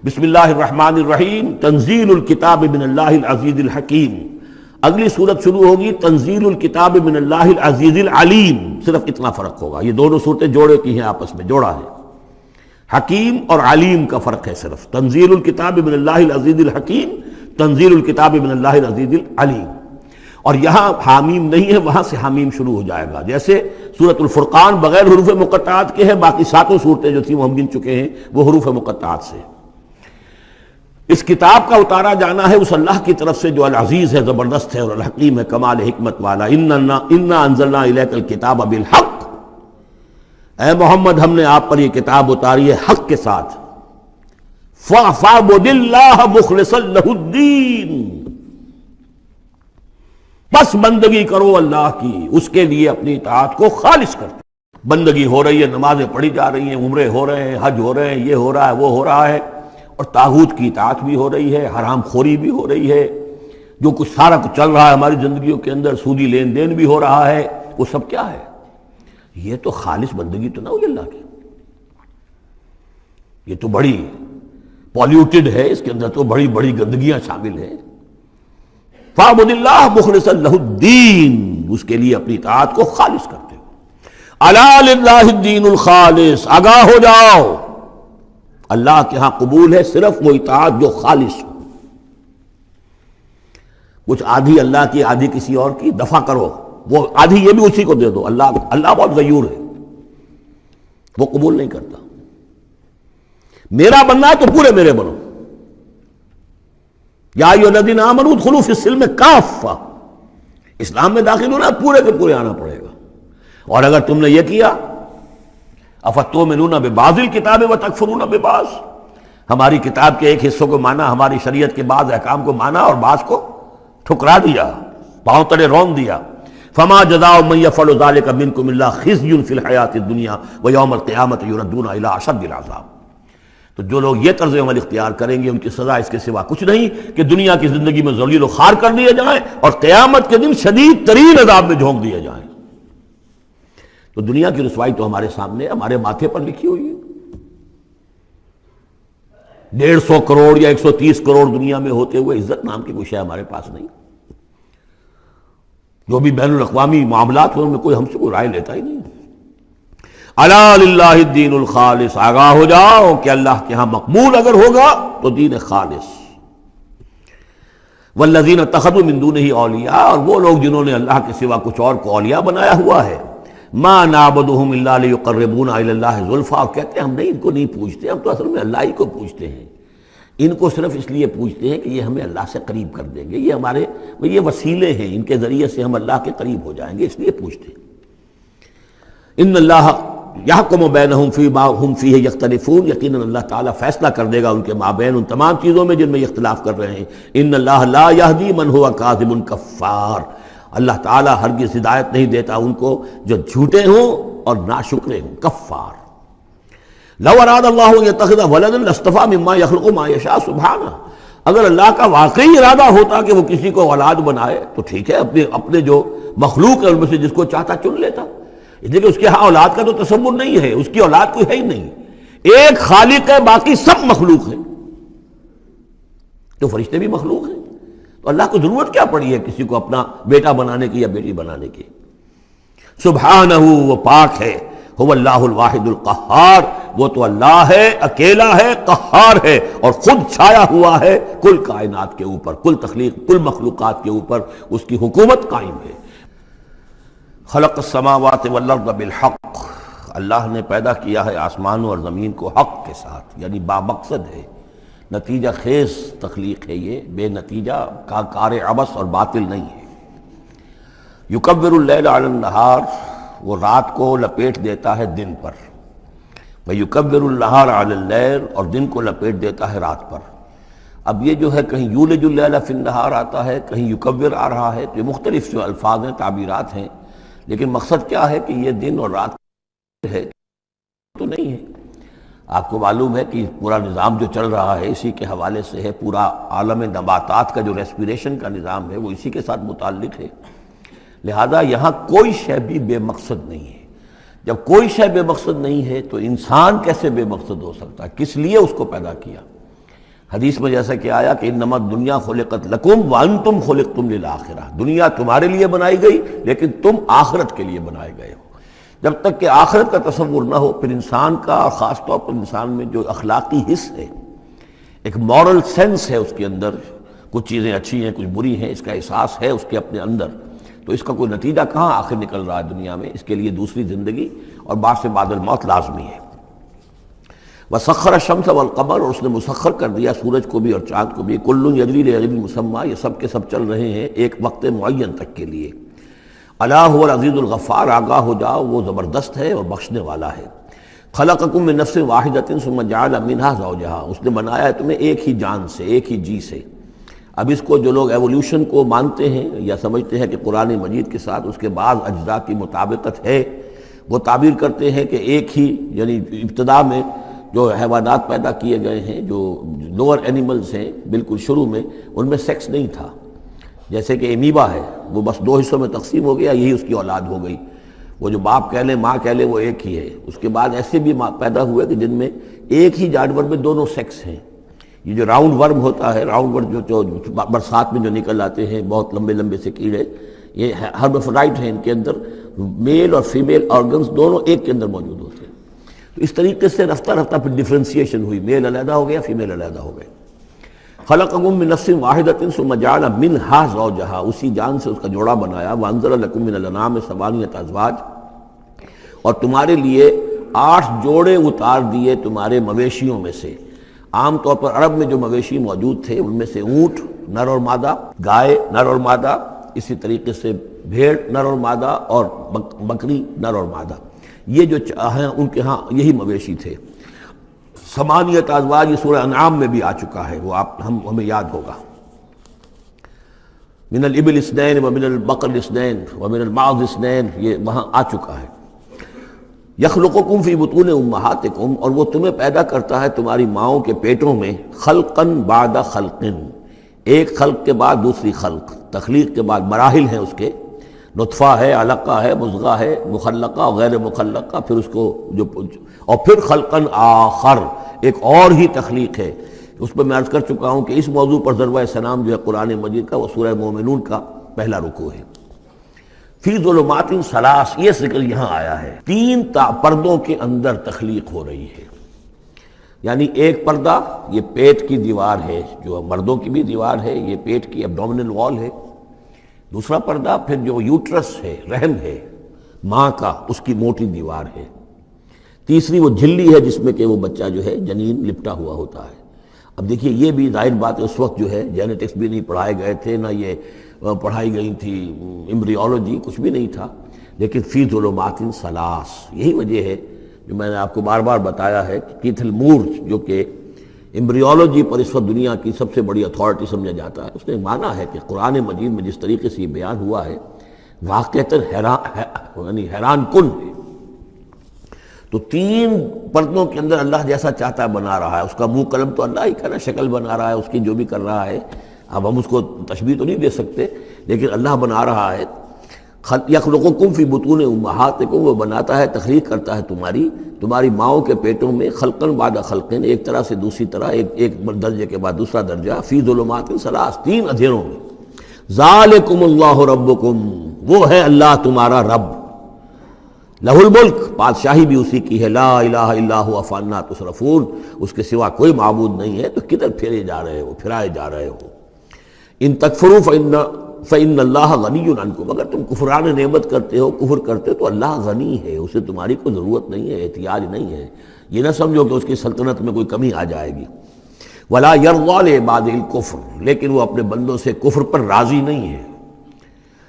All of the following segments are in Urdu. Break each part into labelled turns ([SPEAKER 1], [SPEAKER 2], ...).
[SPEAKER 1] بسم اللہ الرحمن الرحیم تنزیل الکتاب من اللہ العزیز الحکیم. اگلی صورت شروع ہوگی تنزیل الکتاب من اللہ العزیز العلیم. صرف اتنا فرق ہوگا. یہ دونوں صورتیں جوڑے کی ہیں، آپس میں جوڑا ہے. حکیم اور علیم کا فرق ہے صرف. تنزیل الکتاب من اللہ العزیز الحکیم، تنزیل الکتاب من اللہ العزیز العلیم. اور یہاں حامیم نہیں ہے، وہاں سے حامیم شروع ہو جائے گا. جیسے سورۃ الفرقان بغیر حروف مقطعات کے ہے، باقی ساتوں صورتیں جو تھیں وہ ہم گن چکے ہیں، وہ حروف مقطعات سے. اس کتاب کا اتارا جانا ہے اس اللہ کی طرف سے جو العزیز ہے، زبردست ہے، اور الحکیم ہے، کمال حکمت والا. انا انزلنا الیک الکتاب بالحق. اے محمد، ہم نے آپ پر یہ کتاب اتاری ہے حق کے ساتھ. فاعبد اللہ مخلصا لہ الدین. بس بندگی کرو اللہ کی، اس کے لیے اپنی اطاعت کو خالص کرتے. بندگی ہو رہی ہے، نمازیں پڑھی جا رہی ہیں، عمرے ہو رہے ہیں، حج ہو رہے ہیں، یہ ہو رہا ہے، وہ ہو رہا ہے، اور طاغوت کی اطاعت بھی ہو رہی ہے، حرام خوری بھی ہو رہی ہے. جو کچھ سارا کچھ چل رہا ہے ہماری زندگیوں کے اندر، سودی لین دین بھی ہو رہا ہے، وہ سب کیا ہے؟ یہ تو خالص بندگی تو نہ ہوئی اللہ کی. یہ تو بڑی پالیوٹڈ ہے، اس کے اندر تو بڑی بڑی گندگیاں شامل ہیں. فاعبد اللہ مخلصا لہ الدین. اس کے لیے اپنی اطاعت کو خالص کرتے ہو. الا للہ الدین الخالص. آگاہ ہو جاؤ، اللہ کے ہاں قبول ہے صرف وہ اطاعت جو خالص ہو. کچھ آدھی اللہ کی آدھی کسی اور کی دفع کرو، وہ آدھی یہ بھی اسی کو دے دو. اللہ بہت غیور ہے، وہ قبول نہیں کرتا. میرا بننا ہے تو پورے میرے بنو. یا ایھا الذین آمنوا ادخلوا فی السلم کافہ. اسلام میں داخل ہونا پورے کے پورے آنا پڑے گا. اور اگر تم نے یہ کیا، افتؤمنون ببعض الکتاب وتکفرون ببعض، ہماری کتاب کے ایک حصوں کو مانا، ہماری شریعت کے بعض احکام کو مانا اور بعض کو ٹھکرا دیا، پاؤں تلے رون دیا. فما جزاء من يفعل ذلك منكم الا خزي في الحیاۃ الدنیا ویوم القیامۃ یردون الی اشد العذاب. تو جو لوگ یہ طرز عمل اختیار کریں گے ان کی سزا اس کے سوا کچھ نہیں کہ دنیا کی زندگی میں ذلیل و خوار کر دیے جائیں اور قیامت کے دن شدید ترین عذاب میں جھونک دیے جائیں. تو دنیا کی رسوائی تو ہمارے سامنے، ہمارے ماتھے پر لکھی ہوئی ہے. 150 کروڑ یا 130 کروڑ دنیا میں ہوتے ہوئے عزت نام کی کوئی شے ہمارے پاس نہیں. جو بھی بین الاقوامی معاملات ہیں ان میں کوئی ہم سے کوئی رائے لیتا ہی نہیں. الا للہ الدین الخالص. آگاہ ہو جاؤ کہ اللہ کے ہاں مقبول اگر ہوگا تو دین خالص. والذین اتخذوا من دونہ اولیاء. اور وہ لوگ جنہوں نے اللہ کے سوا کچھ اور کو اولیاء بنایا ہوا ہے. ما نعبدهم الا لیقربونا الی اللہ زلفیٰ. اور کہتے ہیں ہم ان کو نہیں پوجتے، ہم تو اصل میں اللہ ہی کو پوجتے ہیں. ان کو صرف اس لیے پوجتے ہیں کہ یہ ہمیں اللہ سے قریب کر دیں گے، یہ وسیلے ہیں، ان کے ذریعے سے ہم اللہ کے قریب ہو جائیں گے، اس لیے پوجتے ہیں. ان اللہ یحکم بینہم فیما ہم فیہ یختلفون. یقیناً اللہ تعالیٰ فیصلہ کر دے گا ان کے مابین ان تمام چیزوں میں جن میں یہ اختلاف کر رہے ہیں. ان اللہ لا یہدی من ہوا کاذب کفار. اللہ تعالیٰ ہرگز ہدایت نہیں دیتا ان کو جو جھوٹے ہوں اور ناشکرے ہوں، کفار. لو اراد اللہ ان یتخذ ولدا لاصطفیٰ مما یخلق ما یشاء سبحانہ. اگر اللہ کا واقعی ارادہ ہوتا کہ وہ کسی کو اولاد بنائے تو ٹھیک ہے، اپنے جو مخلوق ہے ان میں سے جس کو چاہتا چن لیتا. اس لیے کہ اس کے ہاں اولاد کا تو تصور نہیں ہے، اس کی اولاد کوئی ہے ہی نہیں. ایک خالق ہے، باقی سب مخلوق ہیں. تو فرشتے بھی مخلوق ہیں، تو اللہ کو ضرورت کیا پڑی ہے کسی کو اپنا بیٹا بنانے کی یا بیٹی بنانے کی. سبحانہ، وہ پاک ہے. هو اللہ الواحد القہار. وہ تو اللہ ہے، اکیلا ہے، قہار ہے، اور خود چھایا ہوا ہے کل کائنات کے اوپر، کل تخلیق، کل مخلوقات کے اوپر اس کی حکومت قائم ہے. خلق السماوات والارض بالحق. اللہ نے پیدا کیا ہے آسمانوں اور زمین کو حق کے ساتھ، یعنی بامقصد ہے، نتیجہ خیز تخلیق ہے. یہ بے نتیجہ کا کار عبث اور باطل نہیں ہے. یکبر اللیل علی النہار. وہ رات کو لپیٹ دیتا ہے دن پر. ویکبر النہار علی اللیل. اور دن کو لپیٹ دیتا ہے رات پر. اب یہ جو ہے کہیں یولج اللیل فی النہار آتا ہے، کہیں یکبر آ رہا ہے. تو یہ مختلف جو الفاظ ہیں، تعبیرات ہیں، لیکن مقصد کیا ہے کہ یہ دن اور رات ہے تو نہیں ہے. آپ کو معلوم ہے کہ پورا نظام جو چل رہا ہے اسی کے حوالے سے ہے. پورا عالم نباتات کا جو ریسپیریشن کا نظام ہے وہ اسی کے ساتھ متعلق ہے. لہذا یہاں کوئی شے بھی بے مقصد نہیں ہے. جب کوئی شے بے مقصد نہیں ہے تو انسان کیسے بے مقصد ہو سکتا ہے؟ کس لیے اس کو پیدا کیا؟ حدیث میں جیسا کہ آیا کہ انما الدنیا خلقت لکم وانتم خلقتم للآخرہ، دنیا تمہارے لیے بنائی گئی لیکن تم آخرت کے لیے بنائے گئے ہو۔ جب تک کہ آخرت کا تصور نہ ہو، پھر انسان کا، اور خاص طور پر انسان میں جو اخلاقی حص ہے، ایک مورل سینس ہے اس کے اندر، کچھ چیزیں اچھی ہیں کچھ بری ہیں، اس کا احساس ہے اس کے اپنے اندر، تو اس کا کوئی نتیجہ کہاں آخر نکل رہا ہے دنیا میں؟ اس کے لیے دوسری زندگی اور بعد سے بعد الموت لازمی ہے۔ وَسَخَّرَ الشَّمْسَ وَالْقَمَرَ، اور اس نے مسخر کر دیا سورج کو بھی اور چاند کو بھی، كُلٌّ يَجْرِي لِأَجَلٍ مُّسَمًّى، یہ سب کے سب چل رہے ہیں ایک وقت معین تک کے لیے۔ الا هو العزیز الغفار، آگاہ ہو جاؤ وہ زبردست ہے اور بخشنے والا ہے۔ خلقکم من نفس واحدۃ ثم جعل منها زوجها، اس نے بنایا ہے تمہیں ایک ہی جان سے، ایک ہی جی سے۔ اب اس کو جو لوگ ایولیوشن کو مانتے ہیں یا سمجھتے ہیں کہ قرآن مجید کے ساتھ اس کے بعض اجزاء کی مطابقت ہے، وہ تعبیر کرتے ہیں کہ ایک ہی، یعنی ابتدا میں جو حیوانات پیدا کیے گئے ہیں، جو لوور اینیملز ہیں بالکل شروع میں، ان میں سیکس نہیں تھا، جیسے کہ امیبا ہے وہ بس دو حصوں میں تقسیم ہو گیا، یہی اس کی اولاد ہو گئی، وہ جو باپ کہہ لیں ماں کہہ لیں وہ ایک ہی ہے۔ اس کے بعد ایسے بھی پیدا ہوئے کہ جن میں ایک ہی جانور میں دونوں سیکس ہیں۔ یہ جو راؤنڈ ورم ہوتا ہے، راؤنڈ ورم جو برسات میں جو نکل آتے ہیں بہت لمبے لمبے سے کیڑے، یہ ہرمافرڈائٹ ہیں، ان کے اندر میل اور فیمیل آرگنز دونوں ایک کے اندر موجود ہوتے ہیں۔ تو اس طریقے سے رفتہ رفتہ پھر ڈیفرینسیشن ہوئی، میل علیحدہ ہو گیا، فیمیل علیحدہ ہو گئے۔ خلقکم من نفس واحدۃ ثم جعل منها زوجها، اسی جان سے اس کا جوڑا بنایا۔ وانزل لکم من الانعام ثمانیۃ ازواج، اور تمہارے لیے 8 جوڑے اتار دیے تمہارے مویشیوں میں سے۔ عام طور پر عرب میں جو مویشی موجود تھے ان میں سے اونٹ نر اور مادہ، گائے نر اور مادہ، اسی طریقے سے بھیڑ نر اور مادہ، اور بکری نر اور مادہ، یہ جو ہیں ان کے ہاں یہی مویشی تھے۔ ثمانیۃ ازواج یہ سورہ انعام میں بھی آ چکا ہے، وہ ہمیں یاد ہوگا۔ من الابل اثنین ومن البقر اثنین ومن المعز اثنین، یہ وہاں آ چکا ہے۔ یخلقکم فی بطون امہاتکم، اور وہ تمہیں پیدا کرتا ہے تمہاری ماؤں کے پیٹوں میں، خلقا بعد خلق، ایک خلق کے بعد دوسری خلق، تخلیق کے بعد مراحل ہیں اس کے، نطفہ ہے، علقہ ہے، مضغہ ہے، مخلقہ اور غیر مخلقہ، پھر اس کو جو، اور پھر خلقاً آخر، ایک اور ہی تخلیق ہے۔ اس پہ میں عرض کر چکا ہوں کہ اس موضوع پر ضربہ سلام جو ہے قرآن مجید کا، وہ سورہ مومنون کا پہلا رکوع ہے۔ فی ظلمات ثلاث، یہ ذکر یہاں آیا ہے، 3 پردوں کے اندر تخلیق ہو رہی ہے۔ یعنی ایک پردہ یہ پیٹ کی دیوار ہے، جو مردوں کی بھی دیوار ہے، یہ پیٹ کی ایبڈومینل وال ہے۔ دوسرا پردہ پھر جو یوٹرس ہے، رحم ہے ماں کا، اس کی موٹی دیوار ہے۔ تیسری وہ جھلی ہے جس میں کہ وہ بچہ جو ہے جنین لپٹا ہوا ہوتا ہے۔ اب دیکھیے یہ بھی ظاہر بات ہے، اس وقت جو ہے جینیٹکس بھی نہیں پڑھائے گئے تھے، نہ یہ پڑھائی گئی تھی ایمبریولوجی، کچھ بھی نہیں تھا، لیکن فی ظلمات ثلاث، یہی وجہ ہے جو میں نے آپ کو بار بار بتایا ہے کہ کیتھل مور جو کہ ایمبریولوجی پر اس وقت دنیا کی سب سے بڑی اتھارٹی سمجھا جاتا ہے، اس نے مانا ہے کہ قرآن مجید میں جس طریقے سے یہ بیان ہوا ہے واقعتاً حیران کن ہے۔ تو 3 پردوں کے اندر اللہ جیسا چاہتا ہے بنا رہا ہے، اس کا منہ قلم تو اللہ ہی کا نا، شکل بنا رہا ہے اس کی جو بھی کر رہا ہے، اب ہم اس کو تشبیہ تو نہیں دے سکتے، لیکن اللہ بنا رہا ہے۔ یخلقکم فی بطون امہاتکم، وہ بناتا ہے، تخلیق کرتا ہے تمہاری ماؤں کے پیٹوں میں، خلقاً بعد خلقین، ایک طرح سے دوسری طرح، ایک درجے کے بعد دوسرا درجہ، فی ظلمات ثلاث، 3 اندھیروں میں۔ ذالکم اللہ ربکم، وہ ہے اللہ تمہارا رب، لہ الملک، بادشاہی بھی اسی کی ہے، لا الہ الا هو فانا تصرفون، اس کے سوا کوئی معبود نہیں ہے، تو کدھر پھرائے جا رہے ہو۔ ان تکفروا فإن اللہ غنی عنکم، اگر تم کفران نعمت کرتے ہو، کفر کرتے ہو، تو اللہ غنی ہے، اسے تمہاری کوئی ضرورت نہیں ہے، احتیاج نہیں ہے، یہ نہ سمجھو کہ اس کی سلطنت میں کوئی کمی آ جائے گی۔ ولا یرضی لعبادہ الکفر، لیکن وہ اپنے بندوں سے کفر پر راضی نہیں ہے،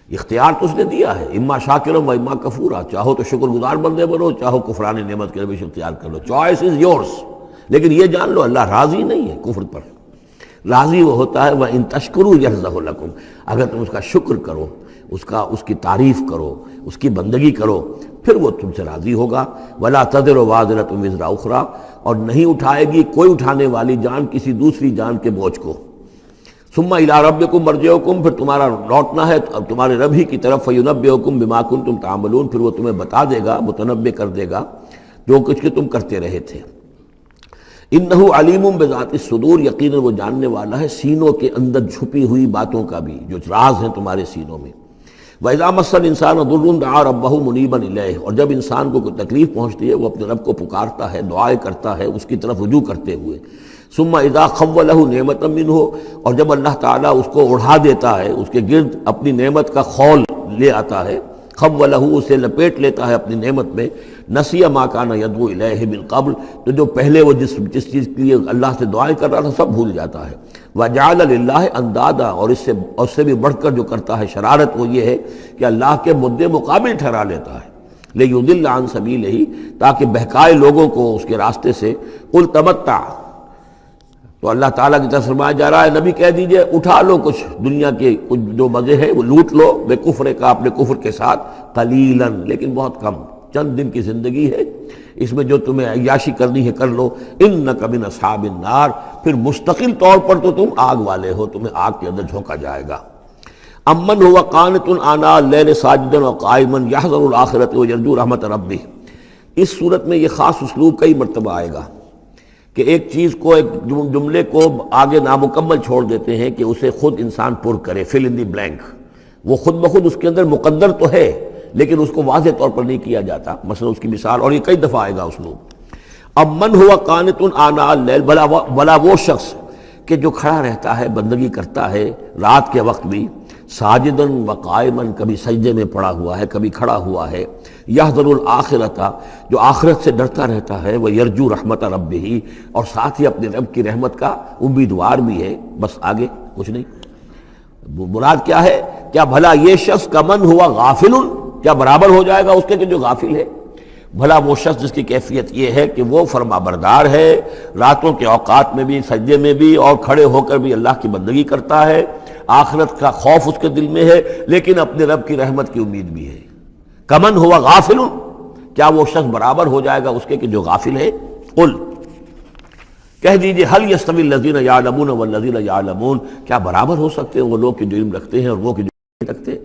[SPEAKER 1] اختیار تو اس نے دیا ہے، اما شاکرا و اما کفورا، چاہو تو شکر گزار بندے بنو، چاہو کفران نعمت کے روش اختیار کر لو، چوائس از یورس، لیکن یہ جان لو اللہ راضی نہیں ہے کفر پر، راضی وہ ہوتا ہے وَإِن تَشْكُرُوا يَرْضَهُ لَكُمْ، اگر تم اس کا شکر کرو، اس کی تعریف کرو، اس کی بندگی کرو، پھر وہ تم سے راضی ہوگا۔ وَلَا تَزِرُ وَازِرَةٌ وِزْرَ أُخْرَىٰ، اور نہیں اٹھائے گی کوئی اٹھانے والی جان کسی دوسری جان کے بوجھ کو۔ ثُمَّ إِلَىٰ رَبِّكُمْ مَرْجِعُكُمْ، پھر تمہارا لوٹنا ہے اب تمہارے رب ہی کی طرف، فَيُنَبِّئُكُمْ بِمَا كُنتُمْ تَعْمَلُونَ، پھر وہ تمہیں بتا دے گا، متنبع کر دے گا جو کچھ کہ تم کرتے رہے تھے۔ انہ علیم بذات الصدور، یقیناً وہ جاننے والا ہے سینوں کے اندر چھپی ہوئی باتوں کا بھی، جو راز ہیں تمہارے سینوں میں۔ وَإِذَا مَسَّ الْإِنسَانَ ضُرٌّ دَعَا رَبَّهُ مُنِيبًا إِلَيْهِ، اور جب انسان کو کوئی تکلیف پہنچتی ہے وہ اپنے رب کو پکارتا ہے، دعائیں کرتا ہے اس کی طرف رجوع کرتے ہوئے۔ ثم اذا خوله نعمتا منه، اور جب اللہ تعالیٰ اس کو اڑا دیتا ہے، اس کے گرد اپنی نعمت کا خول لے آتا ہے، خوله اسے لپیٹ لیتا ہے اپنی نعمت میں، نسی ما کان یدعو الیہ من قبل، تو جو پہلے وہ جس چیز کے لیے اللہ سے دعائیں کر رہا تھا سب بھول جاتا ہے۔ وجعل للہ اندادا، اور اس سے بھی بڑھ کر جو کرتا ہے شرارت وہ یہ ہے کہ اللہ کے مدے مقابل ٹھہرا لیتا ہے، لیضل عن سبیلہ، تاکہ بہکائے لوگوں کو اس کے راستے سے۔ قل تمتع، تو اللہ تعالیٰ کی طرف فرمایا جا رہا ہے نبی کہہ دیجئے اٹھا لو کچھ دنیا کے کچھ جو مزے ہیں وہ لوٹ لو، بے کفر کا، اپنے کفر کے ساتھ، قلیلاً، لیکن بہت کم، چند دن کی زندگی ہے، اس میں جو تمہیں عیاشی کرنی ہے کر لو۔ انک من اصحاب النار، پھر مستقل طور پر تو تم آگ والے ہو، تمہیں آگ کے اندر جھونکا جائے گا۔ امن هو قانت آناء اللیل ساجدا وقائما یحذر الآخرۃ ویرجو رحمت ربہ، اس صورت میں یہ خاص اسلوب کئی مرتبہ آئے گا کہ ایک چیز کو، ایک جملے کو آگے نامکمل چھوڑ دیتے ہیں کہ اسے خود انسان پر کرے، فل ان دی بلینک، وہ خود بخود اس کے اندر مقدر تو ہے لیکن اس کو واضح طور پر نہیں کیا جاتا، مثلا اس کی مثال، اور یہ کئی دفعہ آئے گا اسلوب۔ اب من ہوا قانت آناء اللیل، بلا وہ شخص کہ جو کھڑا رہتا ہے، بندگی کرتا ہے رات کے وقت بھی، ساجدن و قائمن، کبھی سجدے میں پڑا ہوا ہے کبھی کھڑا ہوا ہے، یحذر الآخرۃ، جو آخرت سے ڈرتا رہتا ہے، وہ یرجو رحمت ربہ، اور ساتھ ہی اپنے رب کی رحمت کا امیدوار بھی ہے، بس آگے کچھ نہیں۔ مراد کیا ہے؟ کیا بھلا یہ شخص کمن ہوا غافل، کیا برابر ہو جائے گا اس کے کہ جو غافل ہے؟ بھلا وہ شخص جس کی کیفیت یہ ہے کہ وہ فرما بردار ہے، راتوں کے اوقات میں بھی، سجدے میں بھی، اور کھڑے ہو کر بھی اللہ کی بندگی کرتا ہے، آخرت کا خوف اس کے دل میں ہے، لیکن اپنے رب کی رحمت کی امید بھی ہے۔ کمن ہوا غافل، کیا وہ شخص برابر ہو جائے گا اس کے کہ جو غافل ہے؟ قل، کہہ دیجئے حل یستوی الذین یعلمون والذین یعلمون، کیا برابر ہو سکتے ہیں وہ لوگ کہ جو علم رکھتے ہیں اور وہ کہ جو نہیں رکھتے؟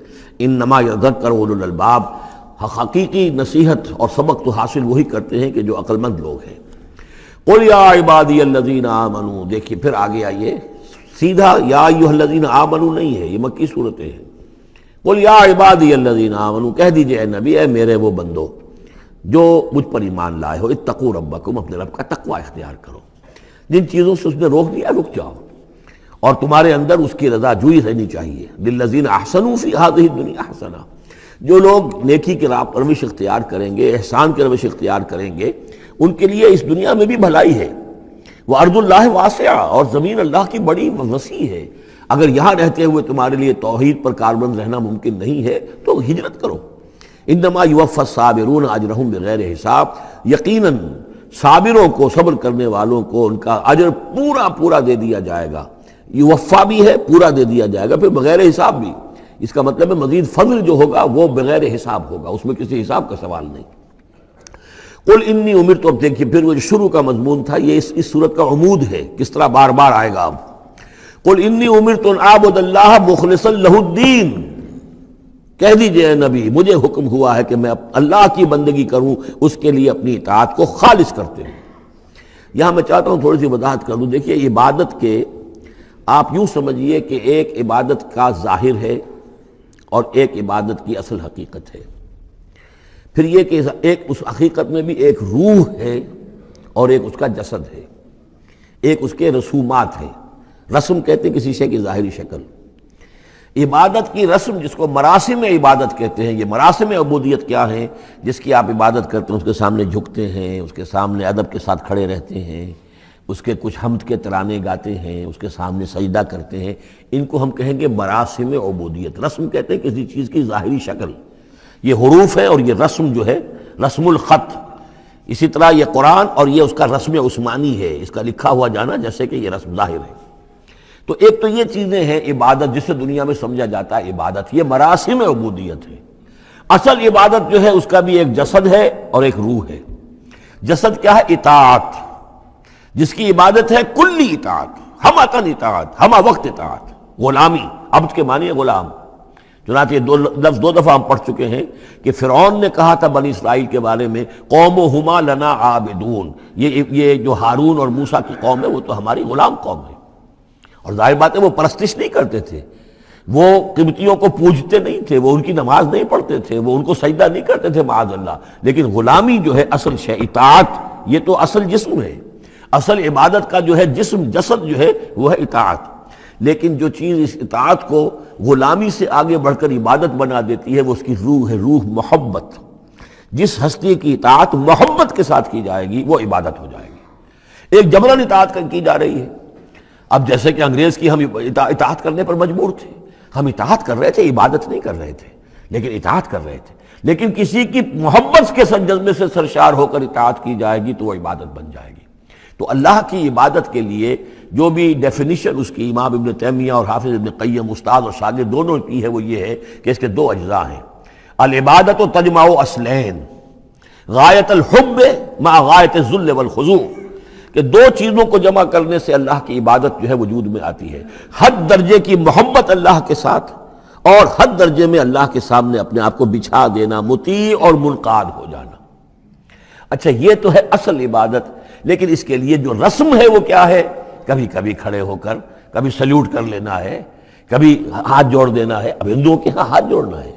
[SPEAKER 1] انما یذکر اولو الالباب، حقیقی نصیحت اور سبق تو حاصل وہی کرتے ہیں کہ جو عقل مند لوگ ہیں۔ قل یا عبادی الذین آمنوا، دیکھیے پھر آگے آئیے، سیدھا یا ایھا الذین آمنوا نہیں ہے، یہ مکی صورتیں ہیں۔ قل یا عبادی الذین آمنوا، کہہ دیجئے اے نبی، اے میرے وہ بندو جو مجھ پر ایمان لائے ہو، اتقوا ربکم، اپنے رب کا تقوی اختیار کرو، جن چیزوں سے اس نے روک دیا رک جاؤ، اور تمہارے اندر اس کی رضا جوئی رہنی چاہیے۔ للذین احسنوا فی ہذہ الدنیا حسنہ، جو لوگ نیکی کی راہ پر روش اختیار کریں گے، احسان کی روش اختیار کریں گے، ان کے لیے اس دنیا میں بھی بھلائی ہے۔ وَأَرْضُ اللَّهِ وَاسِعَةٌ، اور زمین اللہ کی بڑی وسیع ہے، اگر یہاں رہتے ہوئے تمہارے لیے توحید پر کاربند رہنا ممکن نہیں ہے تو ہجرت کرو۔ انما یوفی الصابرون اجرہم بغیر حساب، یقیناً صابروں کو، صبر کرنے والوں کو ان کا اجر پورا پورا دے دیا جائے گا۔ یوفا بھی ہے، پورا دے دیا جائے گا، پھر بغیر حساب بھی، اس کا مطلب ہے مزید فضل جو ہوگا وہ بغیر حساب ہوگا، اس میں کسی حساب کا سوال نہیں۔ قل انی امرت، اب دیکھیے پھر وہ جو شروع کا مضمون تھا یہ اس صورت کا عمود ہے، کس طرح بار بار آئے گا اب۔ قل انی امرت ان اعبد اللہ مخلصا لہ الدین، کہہ دیجئے اے نبی مجھے حکم ہوا ہے کہ میں اللہ کی بندگی کروں، اس کے لیے اپنی اطاعت کو خالص کرتے ہیں۔ یہاں میں چاہتا ہوں تھوڑی سی وضاحت کر دوں۔ دیکھیے عبادت کے آپ یوں سمجھیے کہ ایک عبادت کا ظاہر ہے اور ایک عبادت کی اصل حقیقت ہے، پھر یہ کہ ایک اس حقیقت میں بھی ایک روح ہے اور ایک اس کا جسد ہے، ایک اس کے رسومات ہیں۔ رسم کہتے ہیں کسی شے کی ظاہری شکل۔ عبادت کی رسم جس کو مراسم عبادت کہتے ہیں، یہ مراسم عبودیت کیا ہیں؟ جس کی آپ عبادت کرتے ہیں، اس کے سامنے جھکتے ہیں، اس کے سامنے ادب کے ساتھ کھڑے رہتے ہیں، اس کے کچھ حمد کے ترانے گاتے ہیں، اس کے سامنے سجدہ کرتے ہیں، ان کو ہم کہیں گے مراسم عبودیت۔ رسم کہتے ہیں کسی چیز کی ظاہری شکل، یہ حروف ہے اور یہ رسم جو ہے رسم الخط، اسی طرح یہ قرآن اور یہ اس کا رسم عثمانی ہے، اس کا لکھا ہوا جانا جیسے کہ یہ رسم ظاہر ہے۔ تو ایک تو یہ چیزیں ہیں عبادت جسے دنیا میں سمجھا جاتا ہے عبادت، یہ مراسم عبودیت ہے۔ اصل عبادت جو ہے اس کا بھی ایک جسد ہے اور ایک روح ہے۔ جسد کیا ہے؟ اطاعت، جس کی عبادت ہے کلی اطاعت، ہم اطاعت، ہم وقت اطاعت، غلامی، عبد کے معنی ہے غلام۔ چنانچہ یہ لفظ دو دفعہ ہم پڑھ چکے ہیں کہ فرعون نے کہا تھا بنی اسرائیل کے بارے میں قومہما لنا عابدون، یہ جو ہارون اور موسیٰ کی قوم ہے وہ تو ہماری غلام قوم ہے. اور ظاہر بات ہے وہ پرستش نہیں کرتے تھے، وہ قبطیوں کو پوجتے نہیں تھے، وہ ان کی نماز نہیں پڑھتے تھے، وہ ان کو سجدہ نہیں کرتے تھے معاذ اللہ. لیکن غلامی جو ہے اصل شے، اطاعت یہ تو اصل جسم ہے، اصل عبادت کا جو ہے جسم جسد جو ہے وہ ہے اطاعت. لیکن جو چیز اس اطاعت کو غلامی سے آگے بڑھ کر عبادت بنا دیتی ہے وہ اس کی روح ہے، روح محبت. جس ہستی کی اطاعت محبت کے ساتھ کی جائے گی وہ عبادت ہو جائے گی. ایک جبراً اطاعت کی جا رہی ہے. اب جیسے کہ انگریز کی ہم اطاعت کرنے پر مجبور تھے، ہم اطاعت کر رہے تھے، عبادت نہیں کر رہے تھے لیکن اطاعت کر رہے تھے. لیکن کسی کی محبت کے جذبے سے سرشار ہو کر اطاعت کی جائے گی تو وہ عبادت بن جائے گی. تو اللہ کی عبادت کے لیے جو بھی ڈیفینیشن اس کی امام ابن تیمیہ اور حافظ ابن قیم استاد اور شاگرد دونوں کی ہے وہ یہ ہے کہ اس کے دو اجزاء ہیں. العبادت تجمع اصلین، غایت الحب مع غایت الذل والخضوع، کہ دو چیزوں کو جمع کرنے سے اللہ کی عبادت جو ہے وجود میں آتی ہے. حد درجے کی محبت اللہ کے ساتھ اور حد درجے میں اللہ کے سامنے اپنے آپ کو بچھا دینا، مطیع اور منقاد ہو جانا. اچھا یہ تو ہے اصل عبادت. لیکن اس کے لیے جو رسم ہے وہ کیا ہے؟ کبھی کبھی کھڑے ہو کر کبھی سلیوٹ کر لینا ہے، کبھی ہاتھ جوڑ دینا ہے. اب ہندوؤں کے ہاں ہاتھ جوڑنا ہے،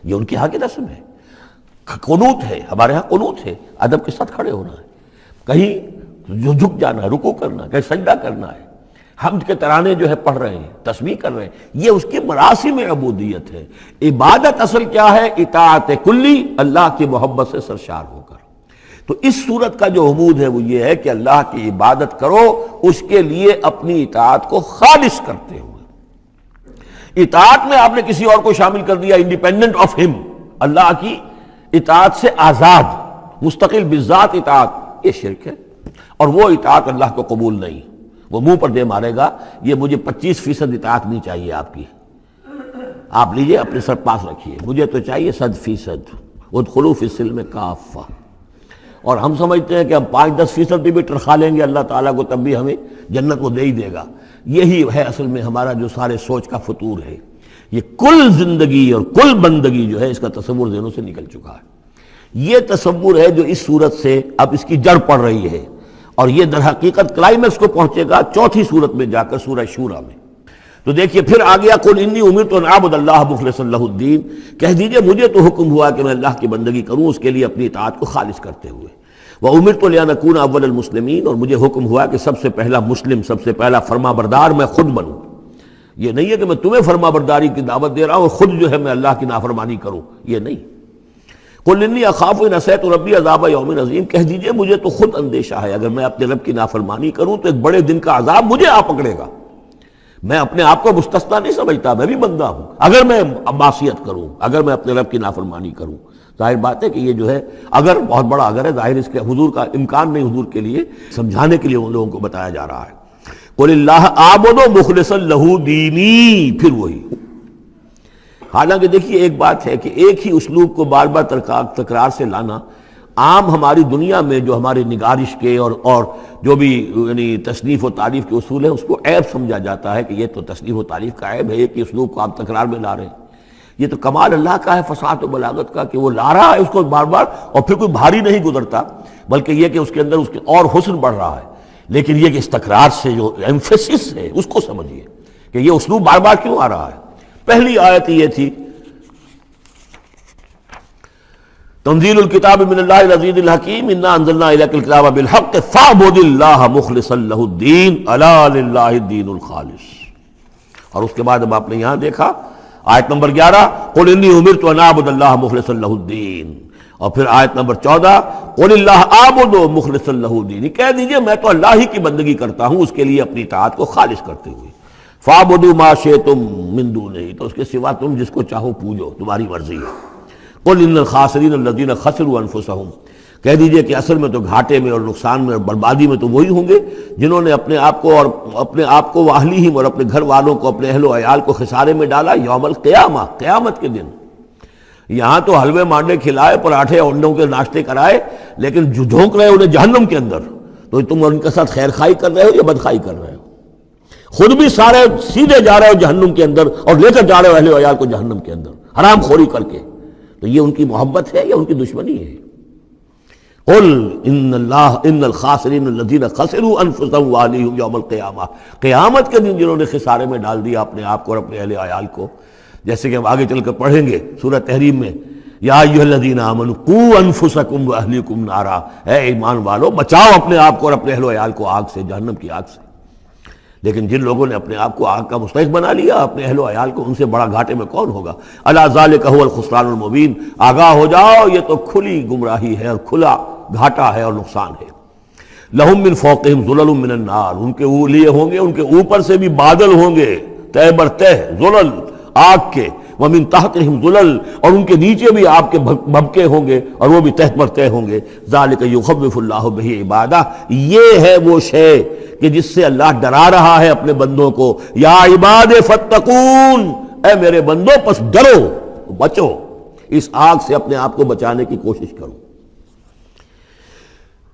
[SPEAKER 1] یہ ان کے ہاں کی رسم ہے. قنوت ہے، ہمارے ہاں قنوت ہے، ادب کے ساتھ کھڑے ہونا ہے. کہیں جو جھک جانا ہے، رکوع کرنا ہے، کہیں سجدہ کرنا ہے. حمد کے ترانے جو ہے پڑھ رہے ہیں، تسبیح کر رہے ہیں، یہ اس کی مراسم عبودیت ہے. عبادت اصل کیا ہے؟ اطاعت کلی، اللہ کی محبت سے سرشار ہو کر. تو اس صورت کا جو عمود ہے وہ یہ ہے کہ اللہ کی عبادت کرو اس کے لیے اپنی اطاعت کو خالص کرتے ہوئے. اطاعت میں آپ نے کسی اور کو شامل کر دیا انڈیپینڈنٹ آف ہم، اللہ کی اطاعت سے آزاد مستقل بذات اطاعت، یہ شرک ہے. اور وہ اطاعت اللہ کو قبول نہیں. وہ منہ پر دے مارے گا یہ مجھے 25% اطاعت نہیں چاہیے آپ کی، آپ لیجئے اپنے سر پاس رکھیے، مجھے تو چاہیے 100%. ادخلوا فی السلم کافہ. اور ہم سمجھتے ہیں کہ ہم 5-10% بھی ٹرخا لیں گے اللہ تعالیٰ کو تب بھی ہمیں جنت وہ دے ہی دے گا. یہی ہے اصل میں ہمارا جو سارے سوچ کا فطور ہے. یہ کل زندگی اور کل بندگی جو ہے اس کا تصور ذہنوں سے نکل چکا ہے. یہ تصور ہے جو اس صورت سے اب اس کی جڑ پڑ رہی ہے، اور یہ در حقیقت کلائمیکس کو پہنچے گا چوتھی صورت میں جا کر سورہ شورى میں. تو دیکھیے پھر آ گیا قل انی امرت ان اعبد اللہ مخلصا لہ الدین، کہہ دیجئے مجھے تو حکم ہوا کہ میں اللہ کی بندگی کروں اس کے لیے اپنی اطاعت کو خالص کرتے ہوئے. وامرت لان اکون اول المسلمین، اور مجھے حکم ہوا کہ سب سے پہلا مسلم، سب سے پہلا فرما بردار میں خود بنوں. یہ نہیں ہے کہ میں تمہیں فرما برداری کی دعوت دے رہا ہوں خود جو ہے میں اللہ کی نافرمانی کروں، یہ نہیں. قل انی اخاف ان عصیت ربی عذاب یوم عظیم، کہہ دیجئے مجھے تو خود اندیشہ ہے اگر میں اپنے رب کی نافرمانی کروں تو ایک بڑے دن کا عذاب مجھے آ پکڑے گا. میں اپنے آپ کو مستثنا نہیں سمجھتا، میں بھی بندہ ہوں. اگر میں معصیت کروں، اگر میں اپنے رب کی نافرمانی کروں، ظاہر بات ہے کہ یہ جو ہے اگر بہت بڑا اگر ہے، ظاہر اس کے حضور کا امکان نہیں، حضور کے لیے سمجھانے کے لیے ان لوگوں کو بتایا جا رہا ہے. قل اللہ اعبد مخلصا لہ دینی، پھر وہی. حالانکہ دیکھیے ایک بات ہے کہ ایک ہی اسلوب کو بار بار تکرار سے لانا عام ہماری دنیا میں جو ہماری نگارش کے اور جو بھی یعنی تصنیف و تعریف کے اصول ہیں اس کو عیب سمجھا جاتا ہے کہ یہ تو تصنیف و تعریف کا عیب ہے، ایک ہی اسلوب کو آپ تکرار میں لا رہے ہیں. یہ تو کمال اللہ کا ہے فصاحت و بلاغت کا کہ وہ لا رہا ہے اس کو بار بار، اور پھر کوئی بھاری نہیں گزرتا بلکہ یہ کہ اس کے اندر اس کے اور حسن بڑھ رہا ہے. لیکن یہ کہ اس تکرار سے جو ایمفیسس ہے اس کو سمجھیے کہ یہ اسلوب بار بار کیوں آ رہا ہے. پہلی آیت یہ تھی تنزیل الکتاب من اللہ العزیز الحکیم انا انزلنا الیک الکتاب بالحق فاعبد اللہ مخلصا لہ الدین الا للہ الدین الخالص. اور اس کے بعد اب آپ نے یہاں دیکھا آیت نمبر 11 قل انی امرت ان اعبد اللہ مخلصا لہ الدین، اور پھر آیت نمبر 14 قل اللہ اعبد مخلصا لہ الدین، کہہ دیجئے میں تو اللہ ہی کی بندگی کرتا ہوں اس کے لیے اپنی اطاعت کو خالص کرتے ہوئے. فاعبدوا ما شئتم من دونہ، تو اس کے سوا تم جس کو چاہو پوجو، تمہاری مرضی ہے. قل ان الخاسرین الذین خسروا انفسهم، کہہ دیجئے کہ اصل میں تو گھاٹے میں اور نقصان میں اور بربادی میں تو وہی ہوں گے جنہوں نے اپنے آپ کو واہلیہم اور اپنے گھر والوں کو، اپنے اہل و عیال کو خسارے میں ڈالا یوم القیامہ، قیامت کے دن. یہاں تو حلوے مانڈے کھلائے، پراٹھے انڈوں کے ناشتے کرائے، لیکن جو جھونک رہے انہیں جہنم کے اندر. تو تم ان کے ساتھ خیر خائی کر رہے ہو یا بدخائی کر رہے ہو؟ خود بھی سارے سیدھے جا رہے ہو جہنم کے اندر اور لے کر جا رہے ہو اہل و عیال کو جہنم کے اندر. حرام خوری کر کے، تو یہ ان کی محبت ہے یا ان کی دشمنی ہے؟ قل ان الخاسرین الذین خسروا انفسهم واہلیہم یوم القیامہ، قیامت کے دن جنہوں نے خسارے میں ڈال دیا اپنے آپ کو اور اپنے اہل عیال کو، جیسے کہ ہم آگے چل کر پڑھیں گے سورہ تحریم میں، یا ایھا الذین آمنوا قوا انفسکم واہلیکم نارا، اے ایمان والو بچاؤ اپنے آپ کو اور اپنے اہل و عیال کو آگ سے، جہنم کی آگ سے۔ لیکن جن لوگوں نے اپنے آپ کو آگ کا مستحق بنا لیا، اپنے اہل و عیال کو، ان سے بڑا گھاٹے میں کون ہوگا؟ الا ذالک هو الخسران المبین، آگاہ ہو جاؤ یہ تو کھلی گمراہی ہے اور کھلا گھاٹا ہے اور نقصان ہے۔ لہم من فوقہم ظلل من النار، ان کے لیے ہوں گے ان کے اوپر سے بھی بادل ہوں گے، تہ بر تہ ظلل آگ کے، ومن تحتہم ظلل، اور ان کے نیچے بھی آگ کے بھبکے ہوں گے اور وہ بھی تہ بر تہ ہوں گے۔ ذالک یخوف اللہ بہ عبادہ، یہ ہے وہ شے کہ جس سے اللہ ڈرا رہا ہے اپنے بندوں کو۔ یا عباد فتقون، اے میرے بندوں پس ڈرو، بچو، اس آگ سے اپنے آپ کو بچانے کی کوشش کرو۔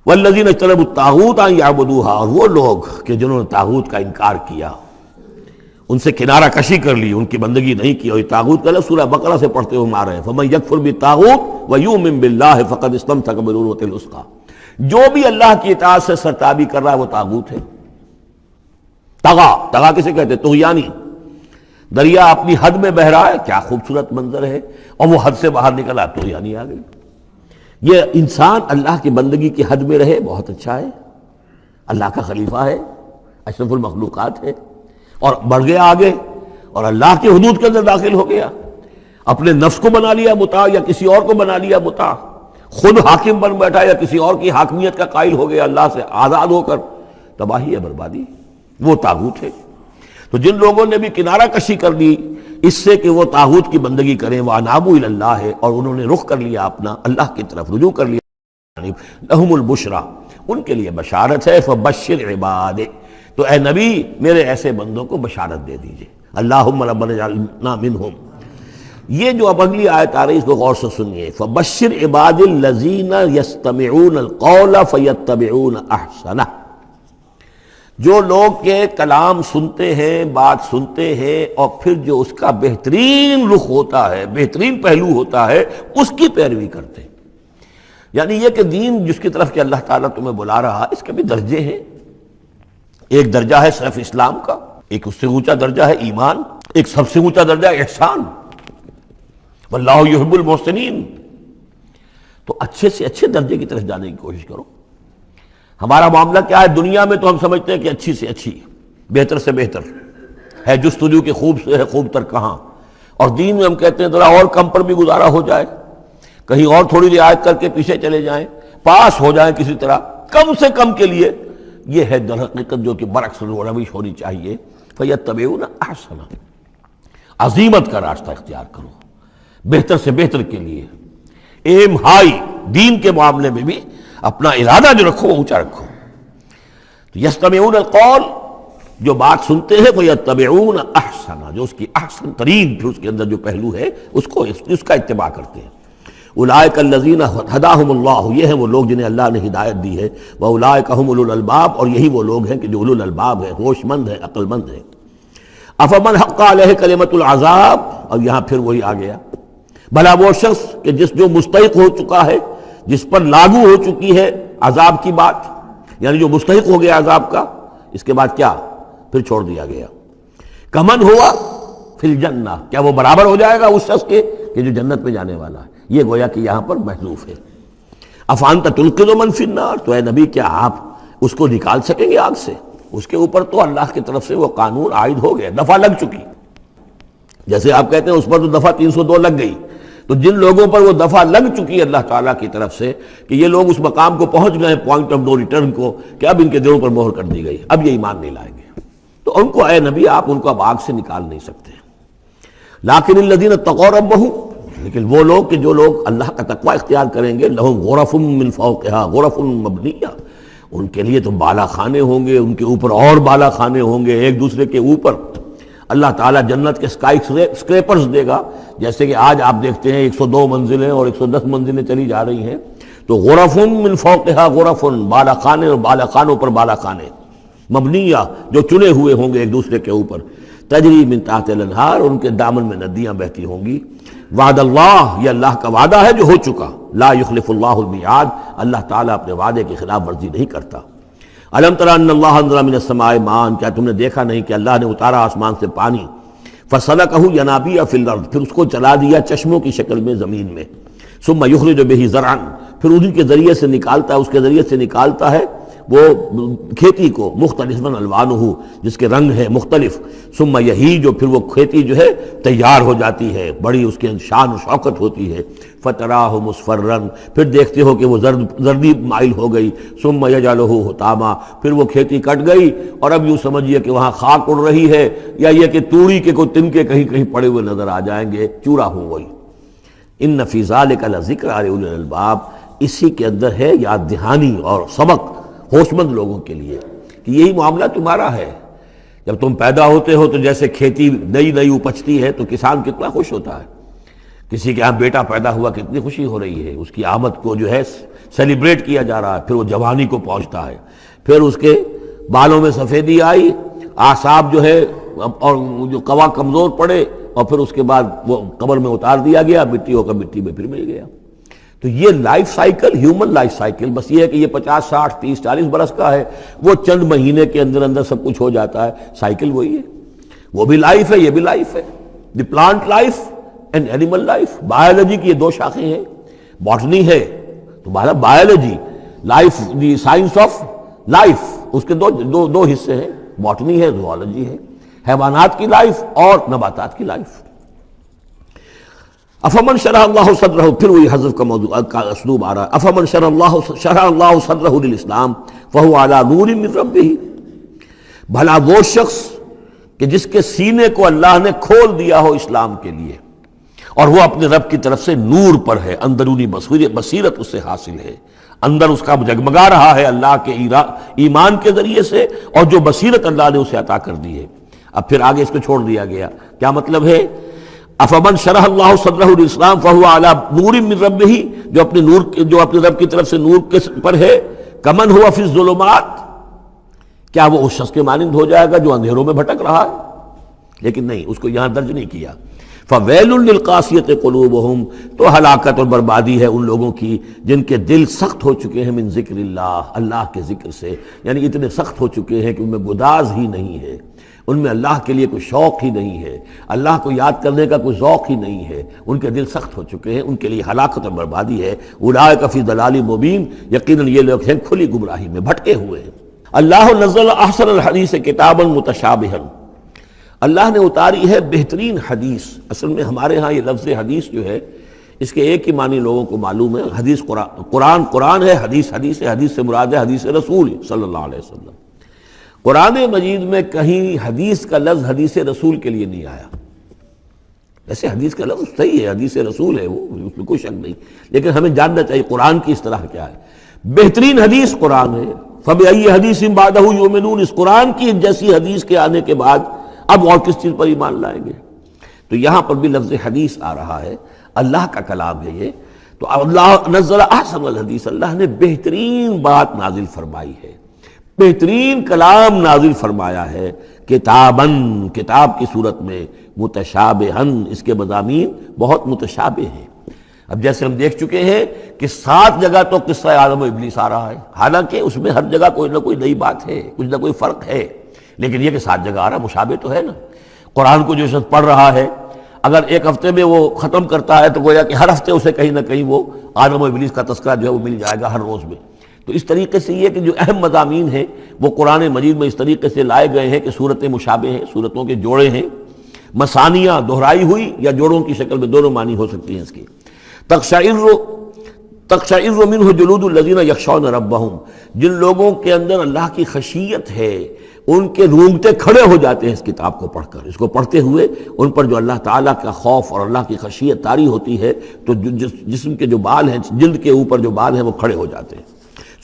[SPEAKER 1] والذین اجتنبوا الطاغوت ان یعبدوها، اور وہ لوگ کہ جنہوں نے طاغوت کا انکار کیا، ان سے کنارہ کشی کر لی، ان کی بندگی نہیں کی، اور یہ طاغوت کا لفظ سورہ بقرہ سے پڑھتے ہوئے آ رہے ہیں، فمن یکفر بالطاغوت ویؤمن باللہ فقد استمسک بالعروۃ الوثقی، جو بھی اللہ کی اطاعت سے سرتابی کر رہا ہے وہ طاغوت ہے۔ طغا کسے کہتے ہیں؟ طغیانی، دریا اپنی حد میں بہ رہا ہے، کیا خوبصورت منظر ہے، اور وہ حد سے باہر نکلا، طغیانی آ گئی۔ یہ انسان اللہ کی بندگی کی حد میں رہے، بہت اچھا ہے، اللہ کا خلیفہ ہے، اشرف المخلوقات ہے، اور بڑھ گیا آگے اور اللہ کی حدود کے اندر داخل ہو گیا، اپنے نفس کو بنا لیا مطاع یا کسی اور کو بنا لیا مطاع، خود حاکم بن بیٹھا یا کسی اور کی حاکمیت کا قائل ہو گیا اللہ سے آزاد ہو کر، تباہی ہے، بربادی، وہ طاغوت ہے۔ تو جن لوگوں نے بھی کنارہ کشی کر لی اس سے کہ وہ طاغوت کی بندگی کریں، وَأَنَابُوا إِلَى اللَّهِ، اور انہوں نے رخ کر لیا اپنا اللہ کی طرف، رجوع کر لیا، لَهُمُ الْبُشْرَى، ان کے لیے بشارت ہے، فَبَشِّرْ عِبَادِ، تو اے نبی میرے ایسے بندوں کو بشارت دے دیجئے، اللہم ربنا اجعلنا منہم۔ یہ جو اب اگلی آیت آ رہی اس کو غور سے سنیے، فَبَشِّرْ عِبَادِ الَّذِينَ يَسْتَمِعُونَ الْقَوْلَ فَيَتَّبِعُونَ أَحْسَنَهُ، جو لوگ کے کلام سنتے ہیں، بات سنتے ہیں، اور پھر جو اس کا بہترین رخ ہوتا ہے، بہترین پہلو ہوتا ہے، اس کی پیروی کرتے ہیں۔ یعنی یہ کہ دین جس کی طرف کہ اللہ تعالیٰ تمہیں بلا رہا، اس کے بھی درجے ہیں، ایک درجہ ہے صرف اسلام کا، ایک اس سے اونچا درجہ ہے ایمان، ایک سب سے اونچا درجہ ہے احسان، واللہ یحب المحسنین۔ تو اچھے سے اچھے درجے کی طرف جانے کی کوشش کرو۔ ہمارا معاملہ کیا ہے؟ دنیا میں تو ہم سمجھتے ہیں کہ اچھی سے اچھی، بہتر سے بہتر ہے، جستجو کہ خوب سے ہے خوب تر کہاں، اور دین میں ہم کہتے ہیں ذرا اور کم پر بھی گزارا ہو جائے، کہیں اور تھوڑی رعایت کر کے پیچھے چلے جائیں، پاس ہو جائیں کسی طرح، کم سے کم کے لیے۔ یہ ہے در حقیقت جو کہ برعکس روش ہونی چاہیے۔ فَيَتَّبِعُونَ أَحْسَنَهُ، عزیمت کا راستہ اختیار کرو، بہتر سے بہتر کے لیے، ایم ہائی، دین کے معاملے میں بھی اپنا ارادہ جو رکھو وہ اونچا رکھو۔ تو یستمعون القول، جو بات سنتے ہیں، فیتبعون احسنہ، جو اس کی احسن ترین پھر اس کے اندر جو پہلو ہے اس کا اتباع کرتے ہیں۔ اولئک الذین ہداہم اللہ، یہ ہیں وہ لوگ جنہیں اللہ نے ہدایت دی ہے، واولئک هم اولو الالباب، اور یہی وہ لوگ ہیں کہ جو اولو الالباب ہیں، ہوش مند ہیں، عقل مند ہیں۔ افمن حق علیہ کلمۃ العذاب، اور یہاں پھر وہی آ گیا، بھلا وہ شخص کہ جو مستحق ہو چکا ہے، جس پر لاگو ہو چکی ہے عذاب کی بات، یعنی جو مستحق ہو گیا عذاب کا، اس کے بعد کیا پھر چھوڑ دیا گیا۔ کمن ہوا فی الجنہ، کیا وہ برابر ہو جائے گا اس شخص کے کہ جو جنت میں جانے والا ہے؟ یہ گویا کہ یہاں پر محذوف ہے۔ افانت تلقظ من فی النار، تو اے نبی کیا آپ اس کو نکال سکیں گے آگ سے؟ اس کے اوپر تو اللہ کی طرف سے وہ قانون عائد ہو گیا، دفعہ لگ چکی، جیسے آپ کہتے ہیں اس پر تو دفعہ 302 لگ گئی، تو جن لوگوں پر وہ دفعہ لگ چکی ہے اللہ تعالیٰ کی طرف سے کہ یہ لوگ اس مقام کو پہنچ گئے پوائنٹ آف نو ریٹرن کو، کہ اب ان کے دلوں پر مہر کر دی گئی، اب یہ ایمان نہیں لائیں گے، تو ان کو اے نبی آپ ان کو اب آگ سے نکال نہیں سکتے۔ لیکن الذین اتقوا ربہم، لیکن وہ لوگ کہ جو لوگ اللہ کا تقوی اختیار کریں گے، لہم غرف من فوقہا غرف مبنیہ، ان کے لیے تو بالا خانے ہوں گے، ان کے اوپر اور بالا خانے ہوں گے، ایک دوسرے کے اوپر۔ اللہ تعالیٰ جنت کے اسکائی اسکریپرز دے گا، جیسے کہ آج آپ دیکھتے ہیں 102 منزلیں اور 110 منزلیں چلی جا رہی ہیں، تو غرف من فوقہا غرف، بالا خانے اور بالا خانوں پر بالا خانے، مبنیہ، جو چنے ہوئے ہوں گے ایک دوسرے کے اوپر، تجری من تحت الانہار، ان کے دامن میں ندیاں بہتی ہوں گی، وعد اللہ، یہ اللہ کا وعدہ ہے جو ہو چکا، لا یخلف اللہ المیعاد، اللہ تعالیٰ اپنے وعدے کی خلاف ورزی نہیں کرتا۔ الم تر ان اللہ انزل من السماء ماء، کیا تم نے دیکھا نہیں کہ اللہ نے اتارا آسمان سے پانی، فسلکہ ینابیع فی الارض، پھر اس کو چلا دیا چشموں کی شکل میں زمین میں، ثم یخرج بہ زرعا، پھر ان کے ذریعے سے نکالتا ہے، اس کے ذریعے سے نکالتا ہے وہ کھیتی کو، مختلف الوانہ، جس کے رنگ ہیں مختلف، ثم یہیج، پھر وہ کھیتی جو ہے تیار ہو جاتی ہے، بڑی اس کے شان و شوکت ہوتی ہے، فتراہ مصفرا، پھر دیکھتے ہو کہ وہ زردی مائل ہو گئی، ثم یجعلہ حطاما، پھر وہ کھیتی کٹ گئی اور اب یوں سمجھیے کہ وہاں خاک اڑ رہی ہے، یا یہ کہ توڑی کے کوئی تنکے کہیں کہیں پڑے ہوئے نظر آ جائیں گے، چورا ہو گئی۔ ان فی ذلک لذکر لأولی الالباب، اسی کے اندر ہے یاد دہانی اور سبق ہوش مند لوگوں کے لیے کہ یہی معاملہ تمہارا ہے۔ جب تم پیدا ہوتے ہو تو جیسے کھیتی نئی نئی اپجتی ہے تو کسان کتنا خوش ہوتا ہے، کسی کے یہاں بیٹا پیدا ہوا کتنی خوشی ہو رہی ہے، اس کی آمد کو جو ہے سیلیبریٹ کیا جا رہا ہے، پھر وہ جوانی کو پہنچتا ہے، پھر اس کے بالوں میں سفیدی آئی، اعصاب جو ہے اور جو قوا کمزور پڑے، اور پھر اس کے بعد وہ قبر میں اتار دیا گیا، مٹی ہو کر مٹی میں پھر مل گیا۔ تو یہ life cycle, human life cycle, بس یہ ہے کہ یہ 50 60 30 40 برس کا ہے، وہ چند مہینے کے اندر اندر سب کچھ ہو جاتا ہے، سائیکل وہی ہے، وہ بھی لائف ہے، یہ بھی لائف ہے، the plant life and animal life. Biology کی یہ دو شاخیں ہیں، باٹنی ہے تو biology, life the science of life, اس کے دو حصے ہیں، باٹنی ہے، زوالوجی ہے، حیوانات کی لائف اور نباتات کی لائف۔ افمن شرح اللہ صدرہ، پھر وہی حذف کا موضوع کا اسلوب آ رہا ہے، افمن شرح اللہ صدرہ للاسلام فہو علی نور من ربہ، بھلا وہ شخص کہ جس کے سینے کو اللہ نے کھول دیا ہو اسلام کے لیے، اور وہ اپنے رب کی طرف سے نور پر ہے، اندرونی بصیرت اس سے حاصل ہے، اندر اس کا جگمگا رہا ہے اللہ کے ایمان کے ذریعے سے، اور جو بصیرت اللہ نے اسے عطا کر دی ہے۔ اب پھر آگے اس کو چھوڑ دیا گیا، کیا مطلب ہے؟ افمن شرح اللہ صدرہ للاسلام فہو علی نور من ربہ، جو اپنے رب کی طرف سے نور کے پر ہے، کمن ہوا فی الظلمات، کیا وہ اس شخص کے مانند ہو جائے گا جو اندھیروں میں بھٹک رہا ہے؟ لیکن نہیں، اس کو یہاں درج نہیں کیا۔ فویل للقاسیۃ قلوبہم، تو ہلاکت اور بربادی ہے ان لوگوں کی جن کے دل سخت ہو چکے ہیں من ذکر اللہ، اللہ کے ذکر سے، یعنی اتنے سخت ہو چکے ہیں کہ ان میں گداز ہی نہیں ہے، ان میں اللہ کے لیے کوئی شوق ہی نہیں ہے، اللہ کو یاد کرنے کا کوئی ذوق ہی نہیں ہے، ان کے دل سخت ہو چکے ہیں، ان کے لیے ہلاکت اور بربادی ہے۔ اولئک فی ضلال مبین، یقیناً یہ لوگ ہیں کھلی گمراہی میں بھٹکے ہوئے ہیں۔ اللہ نزل احسن الحدیث کتابا متشابہا، اللہ نے اتاری ہے بہترین حدیث۔ اصل میں ہمارے ہاں یہ لفظ حدیث جو ہے اس کے ایک ہی معنی لوگوں کو معلوم ہے، حدیث قرآن ہے، حدیث ہے، حدیث سے مراد ہے حدیث رسول صلی اللہ علیہ وسلم۔ قرآن مجید میں کہیں حدیث کا لفظ حدیث رسول کے لیے نہیں آیا، ویسے حدیث کا لفظ صحیح ہے، حدیث رسول ہے، وہ اس میں کوئی شک نہیں، لیکن ہمیں جاننا چاہیے قرآن کی اصطلاح کیا ہے۔ بہترین حدیث قرآن ہے، فَبِأَيِّ حَدِيثٍ بَعْدَهُ يُؤْمِنُونَ، اس قرآن کی جیسی حدیث کے آنے کے بعد اب اور کس چیز پر ایمان لائیں گے؟ تو یہاں پر بھی لفظ حدیث آ رہا ہے، اللہ کا کلام ہے یہ، تو اللہ نزل احسن الحدیث، اللہ نے بہترین بات نازل فرمائی ہے، بہترین کلام نازل فرمایا ہے، کتاباً، کتاب کی صورت میں، متشابہاً، اس کے مضامین بہت متشابہ ہیں۔ اب جیسے ہم دیکھ چکے ہیں کہ 7 جگہ تو قصہ آدم و ابلیس آ رہا ہے، حالانکہ اس میں ہر جگہ کوئی نہ کوئی نئی بات ہے، کچھ نہ کوئی فرق ہے، لیکن یہ کہ 7 جگہ آ رہا مشابہ تو ہے نا۔ قرآن کو جو شخص پڑھ رہا ہے اگر ایک ہفتے میں وہ ختم کرتا ہے تو گویا کہ ہر ہفتے اسے کہیں نہ کہیں وہ آدم و ابلیس کا تذکرہ جو ہے وہ مل جائے گا ہر روز میں۔ تو اس طریقے سے یہ کہ جو اہم مضامین ہیں وہ قرآن مجید میں اس طریقے سے لائے گئے ہیں کہ صورتیں مشابہ ہیں، صورتوں کے جوڑے ہیں، مثانیہ دہرائی ہوئی یا جوڑوں کی شکل میں دونوں معنی ہو سکتی ہیں اس کی۔ تقشعر منہ جلود الذین یخشون ربہم، جن لوگوں کے اندر اللہ کی خشیت ہے ان کے رونگٹے کھڑے ہو جاتے ہیں اس کتاب کو پڑھ کر، اس کو پڑھتے ہوئے ان پر جو اللہ تعالیٰ کا خوف اور اللہ کی خشیت طاری ہوتی ہے تو جسم کے جو بال ہیں، جلد کے اوپر جو بال ہیں وہ کھڑے ہو جاتے ہیں۔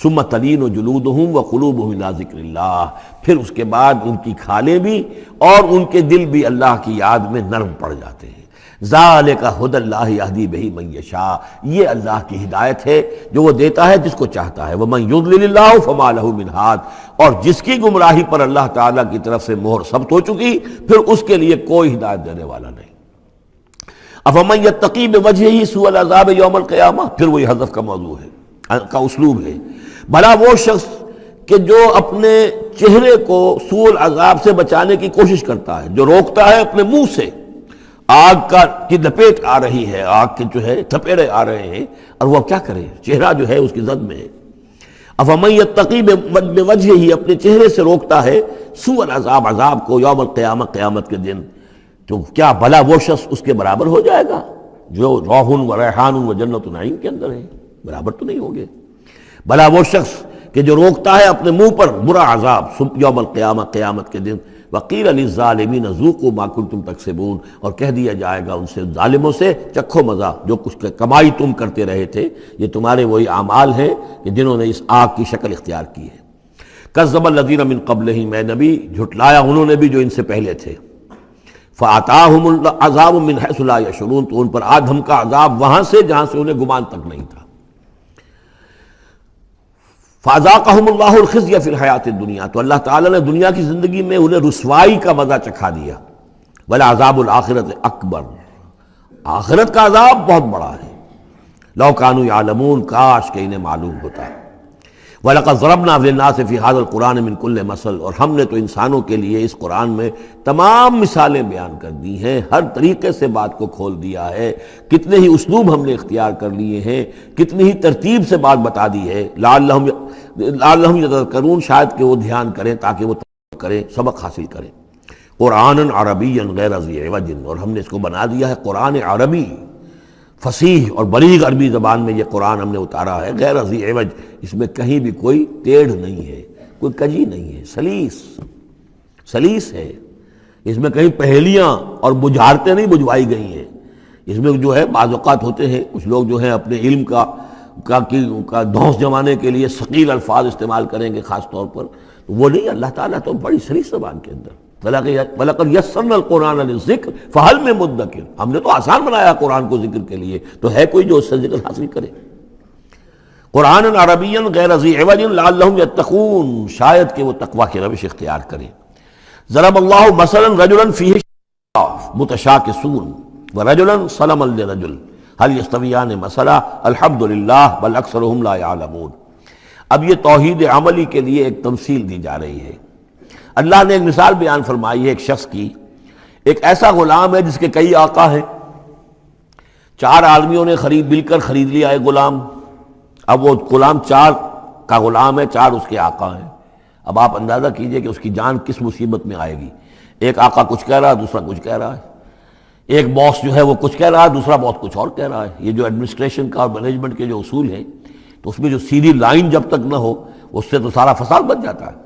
[SPEAKER 1] ثم تلین جلودہم وقلوبہم الی ذکر اللہ، پھر اس کے بعد ان کی کھالیں بھی اور ان کے دل بھی اللہ کی یاد میں نرم پڑ جاتے ہیں۔ ذالک ھدی اللہ یہدی بہ من یشاء، یہ اللہ کی ہدایت ہے جو وہ دیتا ہے جس کو چاہتا ہے۔ ومن یضلل اللہ فما لہ من ہاد، اور جس کی گمراہی پر اللہ تعالیٰ کی طرف سے مہر ثبت ہو چکی پھر اس کے لیے کوئی ہدایت دینے والا نہیں۔ افمن یتقی بوجہہ سوء العذاب یوم القیامہ، پھر وہی حذف کا موضوع ہے، کا اسلوب ہے، بھلا وہ شخص کہ جو اپنے چہرے کو سوء العذاب سے بچانے کی کوشش کرتا ہے، جو روکتا ہے اپنے منہ سے، آگ کی لپیٹ آ رہی ہے، آگ کے جو ہے تھپیڑے آ رہے ہیں، اور وہ کیا کرے، چہرہ جو ہے اس کی زد میں ہے۔ افمن یتقی بوجہہ، اپنے چہرے سے روکتا ہے، سوء العذاب، عذاب کو، یوم القیامہ، قیامت کے دن، تو کیا بھلا وہ شخص اس کے برابر ہو جائے گا جو روح و ریحان و جنت نعیم کے اندر ہے؟ برابر تو نہیں ہوگے۔ بھلا وہ شخص کہ جو روکتا ہے اپنے منہ پر برا عذاب یوم القیامہ، قیامت کے دن، وقیل للظالمین ذوقوا ما کنتم تکسبون، اور کہہ دیا جائے گا ان سے، ظالموں سے، چکھو مزہ، جو کچھ کمائی تم کرتے رہے تھے، یہ تمہارے وہی اعمال ہیں کہ جنہوں نے اس آگ کی شکل اختیار کی ہے۔ کذب الذین من قبلہم، اے نبی جھٹلایا انہوں نے بھی جو ان سے پہلے تھے، فَأَتَاهُمُ الْعَذَابُ مِنْ حَيْثُ لَا يَشْعُرُونَ، تو ان پر آ دھمکا عذاب وہاں سے جہاں سے انہیں گمان تک نہیں تھا۔ فَأَذَاقَهُمُ اللَّهُ الْخِزْيَ فِي الْحَيَاةِ الدُّنْيَا، تو اللہ تعالیٰ نے دنیا کی زندگی میں انہیں رسوائی کا مزہ چکھا دیا۔ وَلَعَذَابُ الْآخِرَةِ أَكْبَرُ، آخرت کا عذاب بہت بڑا ہے۔ لَوْ كَانُوا يَعْلَمُونَ، کاش کہ انہیں معلوم ہوتا ہے۔ وَلَقَدْ ضَرَبْنَا لِلنَّاسِ فِي هَذَا الْقُرْآنِ مِنْ كُلِّ مَثَلٍ، اور ہم نے تو انسانوں کے لیے اس قرآن میں تمام مثالیں بیان کر دی ہیں، ہر طریقے سے بات کو کھول دیا ہے، کتنے ہی اسلوب ہم نے اختیار کر لیے ہیں، کتنی ہی ترتیب سے بات بتا دی ہے، لعلہم یتذکرون، شاید کہ وہ دھیان کریں، تاکہ وہ کریں، سبق حاصل کریں۔ قرآن عربی غیر ذی عوج، اور ہم نے اس کو بنا دیا ہے قرآن عربی، فصیح اور بلیغ عربی زبان میں یہ قرآن ہم نے اتارا ہے، غیر ذی عوج، اس میں کہیں بھی کوئی ٹیڑھ نہیں ہے، کوئی کجی نہیں ہے، سلیس ہے، اس میں کہیں پہیلیاں اور بجھارتیں نہیں بجھوائی گئی ہیں۔ اس میں جو ہے بعض اوقات ہوتے ہیں کچھ لوگ جو ہیں اپنے علم کا دھونس جمانے کے لیے ثقیل الفاظ استعمال کریں گے خاص طور پر، تو وہ نہیں، اللہ تعالیٰ تو بڑی سلیس زبان کے اندر، وَلَقَدْ يَسَّرْنَا الْقُرْآنَ لِلذِّكْرِ فَهَلْ مِن مُدَّكِرٍ، ہم نے تو آسان بنایا قرآن کو ذکر کے لیے، تو ہے کوئی جو اس سے ذکر حاصل کرے۔ قرآن عربی غیر ذی عوج لعلہم یتقون، شاید کہ وہ تقوی کی روش اختیار کریں۔ ضرب اللہ مثلا رجلا فیہ متشاکسون ورجلا سلما لرجل هل یستویان مثلا الحمد للہ بل اکثرهم لا یعلمون۔ اب یہ توحید عملی کے لیے ایک تمثیل دی جا رہی ہے۔ اللہ نے ایک مثال بیان فرمائی ہے ایک شخص کی، ایک ایسا غلام ہے جس کے کئی آقا ہیں، چار آدمیوں نے مل کر خرید لیا ہے غلام، اب وہ غلام چار کا غلام ہے، چار اس کے آقا ہیں۔ اب آپ اندازہ کیجئے کہ اس کی جان کس مصیبت میں آئے گی، ایک آقا کچھ کہہ رہا ہے، دوسرا کچھ کہہ رہا ہے، ایک باس جو ہے وہ کچھ کہہ رہا ہے، دوسرا باس کچھ اور کہہ رہا ہے۔ یہ جو ایڈمنسٹریشن کا اور مینجمنٹ کے جو اصول ہیں، تو اس میں جو سیدھی لائن جب تک نہ ہو اس سے تو سارا فساد بن جاتا ہے۔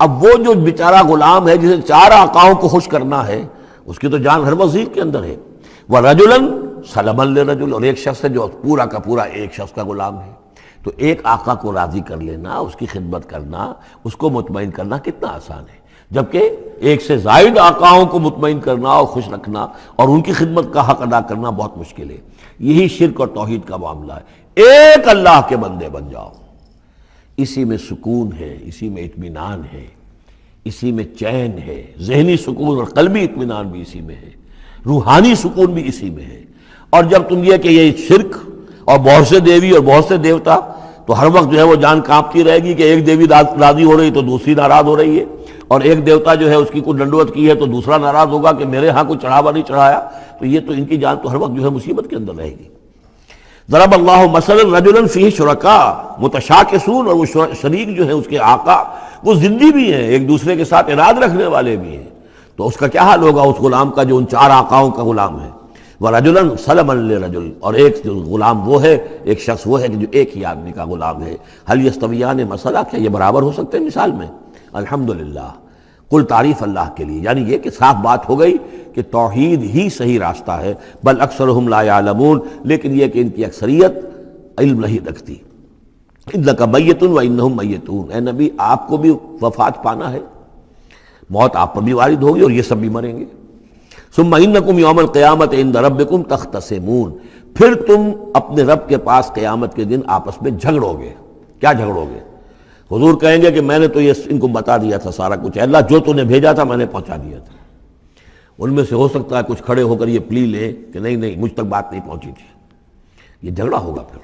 [SPEAKER 1] اب وہ جو بیچارہ غلام ہے جسے چار آقاؤں کو خوش کرنا ہے، اس کی تو جان ہر وزیر کے اندر ہے۔ وَرَجُلًا سَلَمًا لِرَجُلٍ، اور ایک شخص ہے جو پورا کا پورا ایک شخص کا غلام ہے۔ تو ایک آقا کو راضی کر لینا، اس کی خدمت کرنا، اس کو مطمئن کرنا کتنا آسان ہے، جبکہ ایک سے زائد آقاؤں کو مطمئن کرنا اور خوش رکھنا اور ان کی خدمت کا حق ادا کرنا بہت مشکل ہے۔ یہی شرک اور توحید کا معاملہ ہے۔ ایک اللہ کے بندے بن جاؤ، اسی میں سکون ہے، اسی میں اطمینان ہے، اسی میں چین ہے، ذہنی سکون اور قلبی اطمینان بھی اسی میں ہے، روحانی سکون بھی اسی میں ہے۔ اور جب تم یہ کہ یہ شرک اور بہت سے دیوی اور بہت سے دیوتا، تو ہر وقت جو ہے وہ جان کانپتی رہے گی کہ ایک دیوی راضی ہو رہی تو دوسری ناراض ہو رہی ہے، اور ایک دیوتا جو ہے اس کی کوئی ڈنڈوت کی ہے تو دوسرا ناراض ہوگا کہ میرے ہاں کوئی چڑھاوا نہیں چڑھایا، تو یہ تو ان کی جان تو ہر وقت جو ہے مصیبت کے اندر رہے گی۔ ضرب اللہ مثلا رجلا فیہ شرکاء متشاکسون، اور وہ شریک جو ہے اس کے آقا وہ زندی بھی ہیں، ایک دوسرے کے ساتھ اراد رکھنے والے بھی ہیں، تو اس کا کیا حال ہوگا اس غلام کا جو ان چار آقاؤں کا غلام ہے۔ وَرَجُلًا سَلَمًا لِرَجُلٍ، اور ایک جو غلام وہ ہے، ایک شخص وہ ہے کہ جو ایک ہی آدمی کا غلام ہے۔ هل يستویان مثلا، کیا یہ برابر ہو سکتے ہیں مثال میں؟ الحمدللہ، کل تعریف اللہ کے لیے، یعنی یہ کہ صاف بات ہو گئی کہ توحید ہی صحیح راستہ ہے، بل اکثرهم لا يعلمون، لیکن یہ کہ ان کی اکثریت علم نہیں رکھتی۔ اِنَّكَ مَيِّتٌ وَإِنَّهُم مَيِّتُونَ، اے نبی آپ کو بھی وفات پانا ہے، موت آپ پر بھی وارد ہوگی اور یہ سب بھی مریں گے۔ ثم انکم یوم القیامت عند ربکم تختصمون، پھر تم اپنے رب کے پاس قیامت کے دن آپس میں جھگڑو گے۔ کیا جھگڑو گے؟ حضور کہیں گے کہ میں نے تو یہ ان کو بتا دیا تھا سارا کچھ، اللہ جو تو نے بھیجا تھا میں نے پہنچا دیا تھا۔ ان میں سے ہو سکتا ہے کچھ کھڑے ہو کر یہ پلی لیں کہ نہیں مجھ تک بات نہیں پہنچی تھی، یہ جھگڑا ہوگا پھر،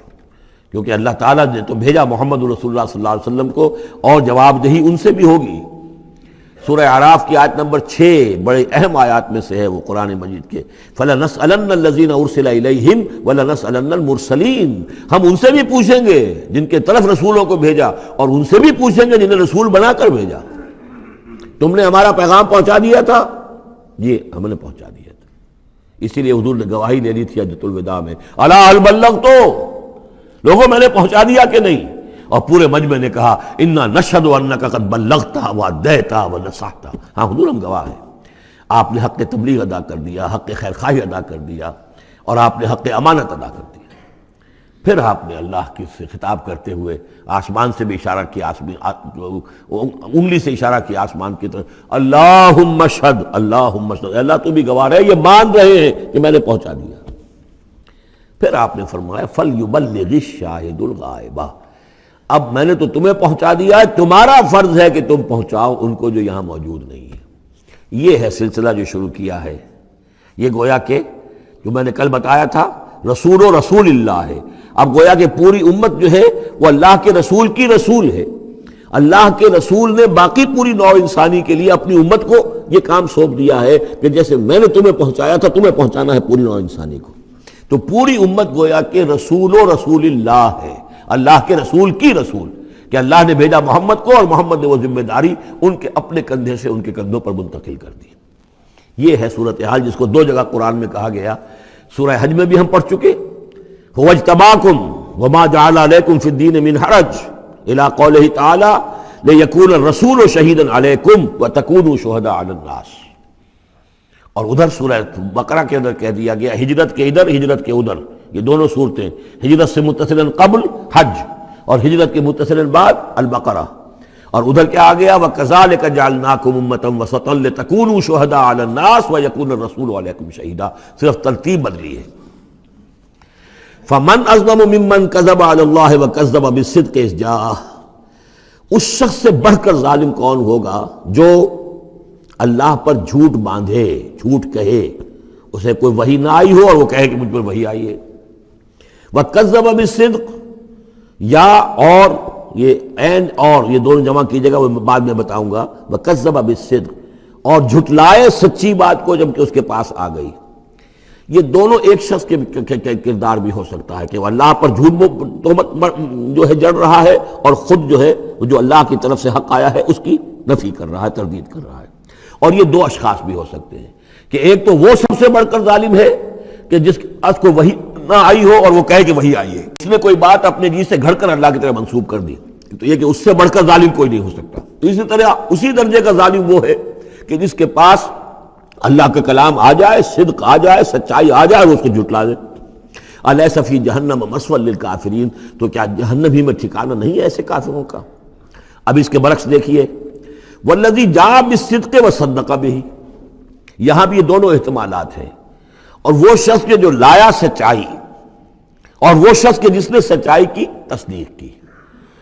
[SPEAKER 1] کیونکہ اللہ تعالیٰ نے تو بھیجا محمد رسول اللہ صلی اللہ علیہ وسلم کو، اور جواب دہی ان سے بھی ہوگی۔ سورہ اعراف کی آیت نمبر 6 بڑے اہم آیات میں سے ہے وہ قرآن مجید کے، فَلَنَسْأَلَنَّ الَّذِينَ أُرْسِلَ إِلَيْهِمْ وَلَنَسْأَلَنَّ الْمُرْسَلِينَ، ہم ان سے بھی پوچھیں گے جن کے طرف رسولوں کو بھیجا، اور ان سے بھی پوچھیں گے جنہیں رسول بنا کر بھیجا۔ تم نے ہمارا پیغام پہنچا دیا تھا؟ جی ہم نے پہنچا دیا تھا۔ اسی لیے حضور نے گواہی لے لی تھی حجۃ الوداع میں، الا هل بلغت، لوگوں میں نے پہنچا دیا کہ نہیں؟ اور پورے مجمع نے کہا انا نشهد انک قد بلغت وادیت ونصحت، ہاں حضور ہم گواہ ہیں، آپ نے حق تبلیغ ادا کر دیا، حق خیرخواہی ادا کر دیا، اور آپ نے حق امانت ادا کر دیا۔ پھر آپ نے اللہ کی سے خطاب کرتے ہوئے آسمان سے بھی اشارہ کیا، انگلی سے اشارہ کیا آسمان کی طرف، اللہم اشہد، اللہم اشہد، اللہ تو بھی گواہ ہے، یہ مان رہے ہیں کہ میں نے پہنچا دیا۔ پھر آپ نے فرمایا فَلْيُبَلِّغِ الشَّاهِدُ الْغَائِبَ، اب میں نے تو تمہیں پہنچا دیا ہے، تمہارا فرض ہے کہ تم پہنچاؤ ان کو جو یہاں موجود نہیں ہے۔ یہ ہے سلسلہ جو شروع کیا ہے، یہ گویا کہ جو میں نے کل بتایا تھا رسول و رسول اللہ ہے، اب گویا کہ پوری امت جو ہے وہ اللہ کے رسول کی رسول ہے۔ اللہ کے رسول نے باقی پوری نوع انسانی کے لیے اپنی امت کو یہ کام سونپ دیا ہے کہ جیسے میں نے تمہیں پہنچایا تھا تمہیں پہنچانا ہے پوری نوع انسانی کو۔ تو پوری امت گویا کہ رسول و رسول اللہ ہے، اللہ کے رسول کی رسول، کہ اللہ نے بھیجا محمد کو، اور محمد نے وہ ذمہ داری ان کے اپنے کندھے سے ان کے کندھوں پر منتقل کر دی۔ یہ ہے صورتحال جس کو 2 جگہ قرآن میں کہا گیا، سورہ حج میں بھی ہم پڑھ چکے، هو اجتباکم وما جعل علیکم فی الدین من حرج الی قولہ تعالی لیکون الرسول شہیدا علیکم وتکونوا شہداء علی الناس، اور ادھر سورہ بقرہ کے اندر کہہ دیا گیا ہجرت کے ادھر ہجرت کے ادھر، یہ دونوں صورتیں ہجرت سے متصلاً قبل حج اور ہجرت کے متصلاً بعد البقرہ، اور ادھر کیا آ گیا وَكَذَلِكَ جَعَلْنَاكُمْ أُمَّةً وَسَطًا لِتَكُونُوا شُهَدَاءَ عَلَى النَّاسِ وَيَكُونَ الرَّسُولُ عَلَيْكُمْ شَهِيدًا، صرف ترتیب بدلی ہے۔ فَمَنْ أَظْلَمُ مِمَّنْ كَذَبَ عَلَى اللَّهِ وَكَذَّبَ بِالصِّدْقِ إِذْ جَاءَهُ، اس شخص سے بڑھ کر ظالم کون ہوگا جو اللہ پر جھوٹ باندھے، جھوٹ کہے، اسے کوئی وحی نہ آئی ہو اور وہ کہے کہ مجھ پر وحی آئی ہے۔ وَكَذَّبَ بِالصِّدْقِ، یا اور یہ اینڈ اور یہ دونوں جمع کیجیے گا، وہ بعد میں بتاؤں گا، وَكَذَّبَ بِالصِّدْقِ، اور جھٹلائے سچی بات کو جب کہ اس کے پاس آ گئی۔ یہ دونوں ایک شخص کے کردار بھی ہو سکتا ہے کہ وہ اللہ پر جھوٹ تہمت جو ہے جڑ رہا ہے، اور خود جو ہے جو اللہ کی طرف سے حق آیا ہے اس کی نفی کر رہا ہے، تردید کر رہا ہے۔ اور یہ 2 اشخاص بھی ہو سکتے ہیں کہ ایک تو وہ سب سے بڑھ کر ظالم ہے کہ جس اس کو وحی نہ آئی ہو اور وہ کہے کہ وحی آئی ہے، اس نے کوئی بات اپنے جی سے گھڑ کر اللہ کی طرف منسوب کر دی، تو یہ کہ اس سے بڑھ کر ظالم کوئی نہیں ہو سکتا۔ تو اسی طرح اسی درجے کا ظالم وہ ہے کہ جس کے پاس اللہ کا کلام آ جائے، صدق آ جائے، سچائی آ جائے، وہ اس کو جھٹلا دے۔ الیس فی جہنم مثوی للکافرین، تو کیا جہنم ہی میں ٹھکانہ نہیں ہے ایسے کافروں کا؟ اب اس کے برعکس دیکھیے والذی جاء بالصدق وصدق بہ، یہاں بھی یہ دونوں احتمالات ہیں، اور وہ شخص کے جو لایا سچائی، اور وہ شخص کے جس نے سچائی کی تصدیق کی۔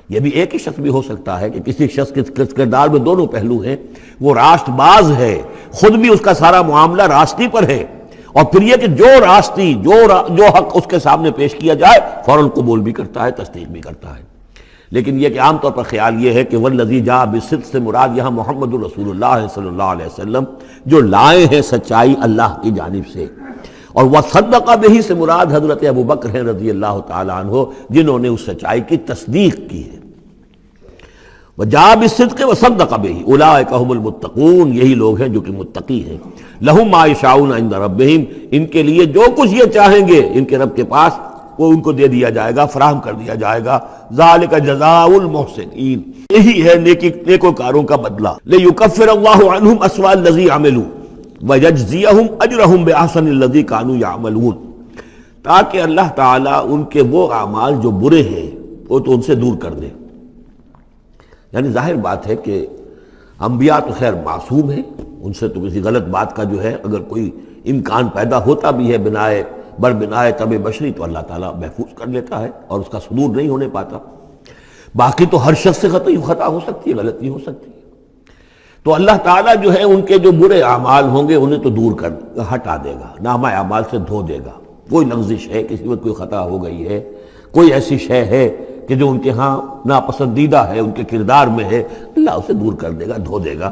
[SPEAKER 1] یہ بھی ایک ہی شخص بھی ہو سکتا ہے کہ کسی شخص کے کردار میں دونوں پہلو ہیں، وہ راست باز ہے، خود بھی اس کا سارا معاملہ راستی پر ہے، اور پھر یہ کہ جو راستی جو حق اس کے سامنے پیش کیا جائے فوراً قبول بھی کرتا ہے، تصدیق بھی کرتا ہے۔ لیکن یہ کہ عام طور پر خیال یہ ہے کہ والذی جاء بالصدق سے مراد یہاں محمد رسول اللہ صلی اللہ علیہ وسلم جو لائے ہیں سچائی اللہ کی جانب سے، اور وصدق بہ سے مراد حضرت ابوبکر ہیں رضی اللہ تعالی عنہ جنہوں نے اس سچائی کی تصدیق کی ہے۔ وجاء بالصدق وصدق بہ اولئک هم المتقون، یہی لوگ ہیں جو کہ متقی ہیں۔ لہم ما یشاؤون عند ربہم، ان کے لیے جو کچھ یہ چاہیں گے ان کے رب کے پاس وہ ان کو دے دیا جائے گا، فراہم کر دیا جائے گا۔ ذالک جزاء المحسنین، یہی ہے نیکوکاروں کا بدلہ۔ لیکفر اللہ عنہم اسوأ الذی عملوا ویجزیہم اجرہم بأحسن الذی کانوا یعملون، تاکہ اللہ تعالیٰ ان کے وہ اعمال جو برے ہیں وہ تو ان سے دور کر دے۔ یعنی ظاہر بات ہے کہ انبیاء تو خیر معصوم ہیں، ان سے تو کسی غلط بات کا جو ہے اگر کوئی امکان پیدا ہوتا بھی ہے بنائے طبع بشری تو اللہ تعالیٰ محفوظ کر لیتا ہے اور اس کا صدور نہیں ہونے پاتا۔ باقی تو ہر شخص سے خطا ہو سکتی ہے، غلطی ہو سکتی ہے۔ تو اللہ تعالیٰ جو ہے ان کے جو برے اعمال ہوں گے انہیں تو دور کر ہٹا دے گا، نامہ اعمال سے دھو دے گا۔ کوئی لغزش ہے، کسی وقت کوئی خطا ہو گئی ہے، کوئی ایسی شے ہے کہ جو ان کے ہاں ناپسندیدہ ہے، ان کے کردار میں ہے، اللہ اسے دور کر دے گا، دھو دے گا۔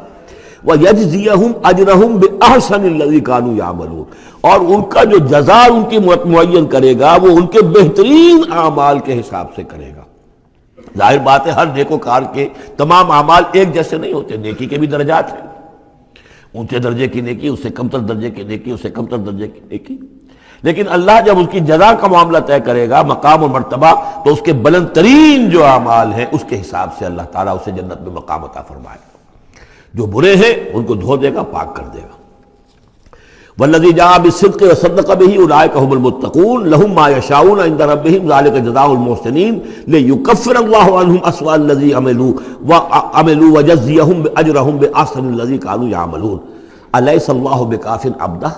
[SPEAKER 1] وَيَجْزِيَهُمْ أَجْرَهُمْ بِأَحْسَنِ الَّذِي كَانُوا يَعْمَلُونَ، اور ان کا جو جزا ان کی معین کرے گا وہ ان کے بہترین اعمال کے حساب سے کرے گا۔ ظاہر بات ہے ہر نیکوکار کے تمام اعمال ایک جیسے نہیں ہوتے، نیکی کے بھی درجات ہیں، اونچے درجے کی نیکی، اس سے کمتر درجے کی نیکی، اس سے کمتر درجے کی نیکی، لیکن اللہ جب اس کی جزا کا معاملہ طے کرے گا، مقام و مرتبہ، تو اس کے بلند ترین جو اعمال ہیں اس کے حساب سے اللہ تعالیٰ اسے جنت میں مقام عطا فرمائے گا۔ جو برے ہیں ان کو دھو دے گا، پاک کر دے گا۔ والذی جاء بالصدق وصدق به اولئک هم المتقون لهم ما یشاءون عند ربهم ذلك جزاء المحسنین لیکفر اللہ عنهم اسوأ الذی عملوا ویجزیهم اجرهم باحسن الذی كانوا یعملون الیس اللہ بکاف عبدہ،